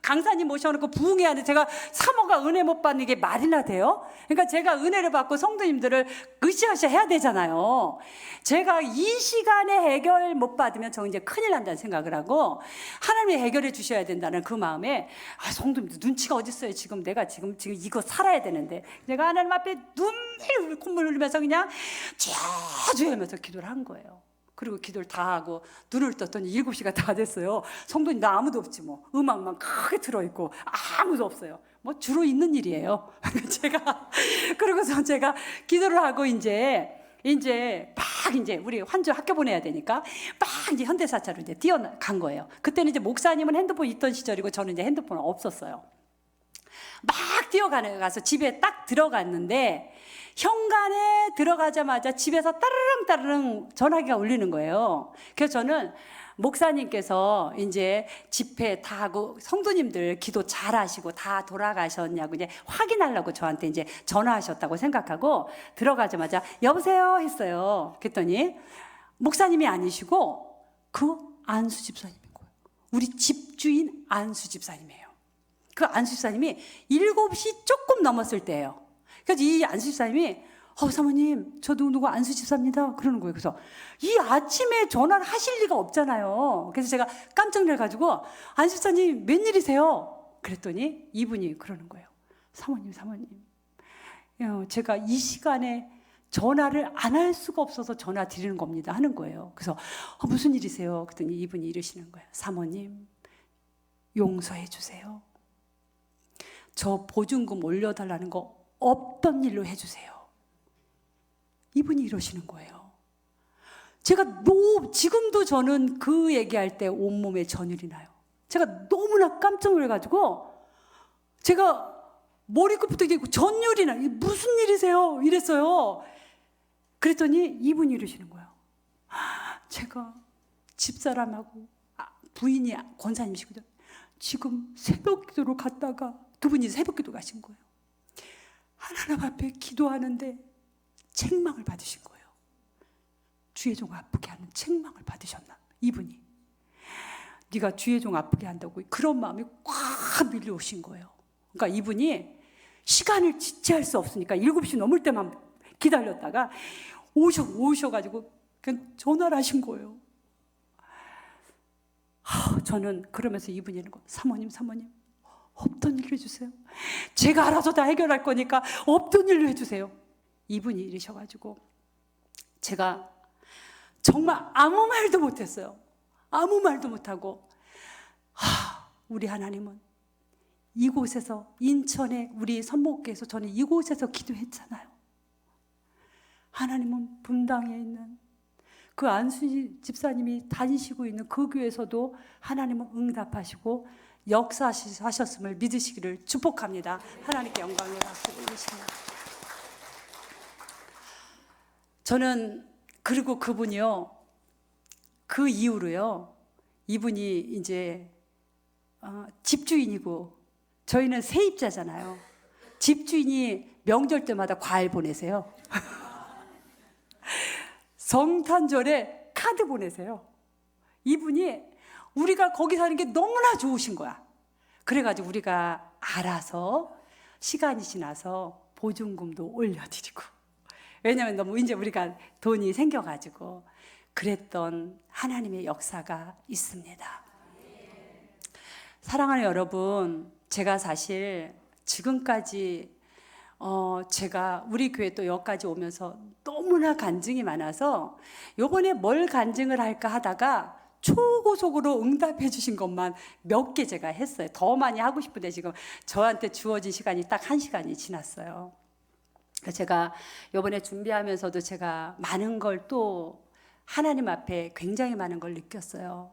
강사님 모셔놓고 부흥해야 하는데 제가 사모가 은혜 못 받는 게 말이나 돼요? 그러니까 제가 은혜를 받고 성도님들을 으쌰으쌰 해야 되잖아요. 제가 이 시간에 해결 못 받으면 저 이제 큰일 난다는 생각을 하고 하나님이 해결해 주셔야 된다는 그 마음에 성도님들 눈치가 어디 있어요. 지금 내가 지금 이거 살아야 되는데 제가 하나님 앞에 눈물 콧물 흘리면서 그냥 주여 하면서 기도를 한 거예요. 그리고 기도를 다 하고 눈을 떴더니 7시가 다 됐어요. 성도님 나 아무도 없지 뭐. 음악만 크게 들어있고 아무도 없어요. 뭐 주로 있는 일이에요. 그러고서 제가 기도를 하고 이제 우리 환주 학교 보내야 되니까 막 이제 현대사차로 이제 뛰어간 거예요. 그때는 이제 목사님은 핸드폰 있던 시절이고 저는 이제 핸드폰 없었어요. 막 뛰어가서 집에 딱 들어갔는데 현관에 들어가자마자 집에서 따르릉 전화기가 울리는 거예요. 그래서 저는 목사님께서 이제 집회 다 하고 성도님들 기도 잘 하시고 다 돌아가셨냐고 이제 확인하려고 저한테 이제 전화하셨다고 생각하고 들어가자마자 여보세요 했어요. 그랬더니 목사님이 아니시고 그 안수 집사님인 거예요. 우리 집주인 안수 집사님이에요. 그 안수 집사님이 7시 조금 넘었을 때예요. 그래서 이 안수 집사님이 사모님 저도 누구 안수 집사입니다 그러는 거예요. 그래서 이 아침에 전화를 하실 리가 없잖아요. 그래서 제가 깜짝 놀라가지고 안수 집사님 웬일이세요? 그랬더니 이분이 그러는 거예요. 사모님 제가 이 시간에 전화를 안 할 수가 없어서 전화 드리는 겁니다 하는 거예요. 그래서 무슨 일이세요? 그랬더니 이분이 이러시는 거예요. 사모님 용서해 주세요. 저 보증금 올려달라는 거 없던 일로 해주세요. 이분이 이러시는 거예요. 지금도 저는 그 얘기할 때 온몸에 전율이 나요. 제가 너무나 깜짝 놀라가지고 제가 머리끝부터 전율이 나요. 무슨 일이세요? 이랬어요. 그랬더니 이분이 이러시는 거예요. 제가 집사람하고 부인이 권사님이시거든요. 지금 새벽기도로 갔다가 두 분이 새벽기도 가신 거예요. 하나님 앞에 기도하는데 책망을 받으신 거예요. 주의 종 아프게 하는 책망을 받으셨나? 이분이 네가 주의 종 아프게 한다고 그런 마음이 꽉 밀려오신 거예요. 그러니까 이분이 시간을 지체할 수 없으니까 7시 넘을 때만 기다렸다가 오셔가지고 그냥 전화를 하신 거예요. 저는 그러면서 이분이 이런 거 사모님 없던 일로 해주세요. 제가 알아서 다 해결할 거니까 없던 일로 해주세요. 이분이 이러셔가지고 제가 정말 아무 말도 못했어요. 아무 말도 못하고 우리 하나님은 이곳에서 인천에 우리 선목교에서 저는 이곳에서 기도했잖아요. 하나님은 분당에 있는 그 안수 집사님이 다니시고 있는 그 교회에서도 하나님은 응답하시고 역사하셨음을 믿으시기를 축복합니다. 하나님께 영광을 올리십니다. 저는 그리고 그분이요, 그 이후로요, 이분이 이제 집주인이고 저희는 세입자잖아요. 집주인이 명절 때마다 과일 보내세요. 성탄절에 카드 보내세요. 이분이 우리가 거기 사는 게 너무나 좋으신 거야. 그래가지고 우리가 알아서 시간이 지나서 보증금도 올려드리고, 왜냐하면 너무 이제 우리가 돈이 생겨가지고 그랬던 하나님의 역사가 있습니다. 사랑하는 여러분, 제가 사실 지금까지 제가 우리 교회 또 여기까지 오면서 너무나 간증이 많아서 요번에 뭘 간증을 할까 하다가 초고속으로 응답해 주신 것만 몇 개 제가 했어요. 더 많이 하고 싶은데 지금 저한테 주어진 시간이 딱 1시간이 지났어요. 제가 요번에 준비하면서도 제가 많은 걸 또 하나님 앞에 굉장히 많은 걸 느꼈어요.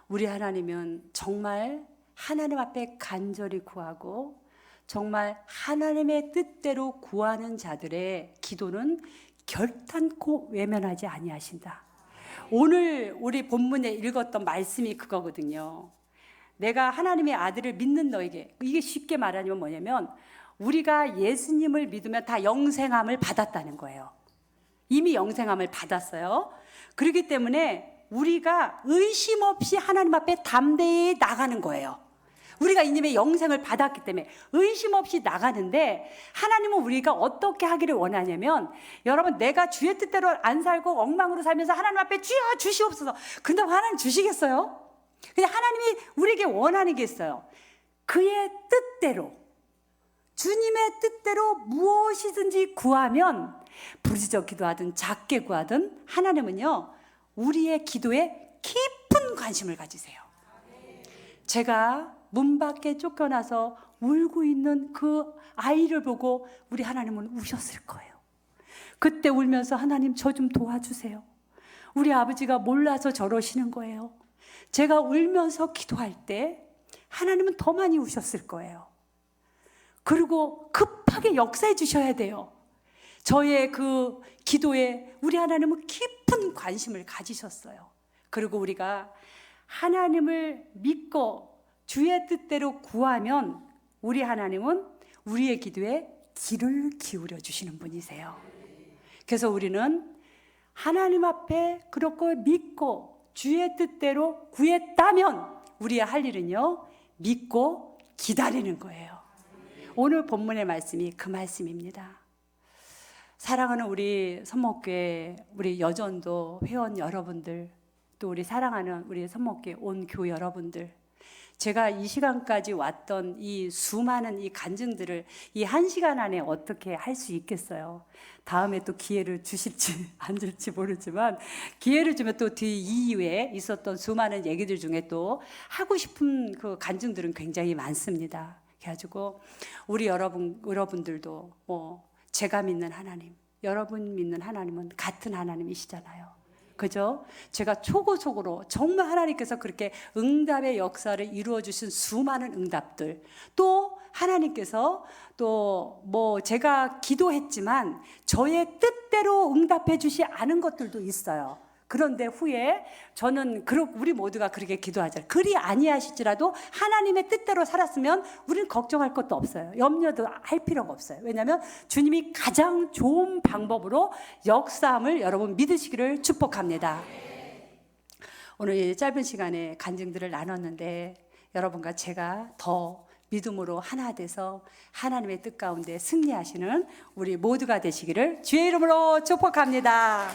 우리 하나님은 정말 하나님 앞에 간절히 구하고 정말 하나님의 뜻대로 구하는 자들의 기도는 결단코 외면하지 아니하신다. 오늘 우리 본문에 읽었던 말씀이 그거거든요. 내가 하나님의 아들을 믿는 너에게, 이게 쉽게 말하면 뭐냐면 우리가 예수님을 믿으면 다 영생함을 받았다는 거예요. 이미 영생함을 받았어요. 그렇기 때문에 우리가 의심 없이 하나님 앞에 담대히 나가는 거예요. 우리가 이님의 영생을 받았기 때문에 의심 없이 나가는데, 하나님은 우리가 어떻게 하기를 원하냐면, 여러분, 내가 주의 뜻대로 안 살고 엉망으로 살면서 하나님 앞에 주여 주시옵소서. 근데 하나님 주시겠어요? 그냥 하나님이 우리에게 원하는 게 있어요. 그의 뜻대로, 주님의 뜻대로 무엇이든지 구하면, 부르짖어 기도하든 작게 구하든 하나님은요 우리의 기도에 깊은 관심을 가지세요. 제가 문 밖에 쫓겨나서 울고 있는 그 아이를 보고 우리 하나님은 우셨을 거예요. 그때 울면서 하나님 저 좀 도와주세요. 우리 아버지가 몰라서 저러시는 거예요. 제가 울면서 기도할 때 하나님은 더 많이 우셨을 거예요. 그리고 급하게 역사해 주셔야 돼요. 저의 그 기도에 우리 하나님은 깊은 관심을 가지셨어요. 그리고 우리가 하나님을 믿고 주의 뜻대로 구하면 우리 하나님은 우리의 기도에 귀를 기울여 주시는 분이세요. 그래서 우리는 하나님 앞에 그렇게 믿고 주의 뜻대로 구했다면 우리의 할 일은요 믿고 기다리는 거예요. 오늘 본문의 말씀이 그 말씀입니다. 사랑하는 우리 선목교회, 우리 여전도 회원 여러분들, 또 우리 사랑하는 우리 선목교회 온 교회 여러분들, 제가 이 시간까지 왔던 이 수많은 이 간증들을 이 1시간 안에 어떻게 할 수 있겠어요? 다음에 또 기회를 주실지 안 줄지 모르지만 기회를 주면 또 뒤 이후에 있었던 수많은 얘기들 중에 또 하고 싶은 그 간증들은 굉장히 많습니다. 그래가지고 우리 여러분들도 제가 믿는 하나님, 여러분 믿는 하나님은 같은 하나님이시잖아요. 그죠? 제가 초고속으로 정말 하나님께서 그렇게 응답의 역사를 이루어 주신 수많은 응답들, 또 하나님께서 또 제가 기도했지만 저의 뜻대로 응답해 주시 않은 것들도 있어요. 그런데 후에 저는 우리 모두가 그렇게 기도하잖아요. 그리 아니하실지라도 하나님의 뜻대로 살았으면 우리는 걱정할 것도 없어요. 염려도 할 필요가 없어요. 왜냐하면 주님이 가장 좋은 방법으로 역사함을 여러분 믿으시기를 축복합니다. 오늘 이 짧은 시간에 간증들을 나눴는데 여러분과 제가 더 믿음으로 하나 돼서 하나님의 뜻 가운데 승리하시는 우리 모두가 되시기를 주의 이름으로 축복합니다.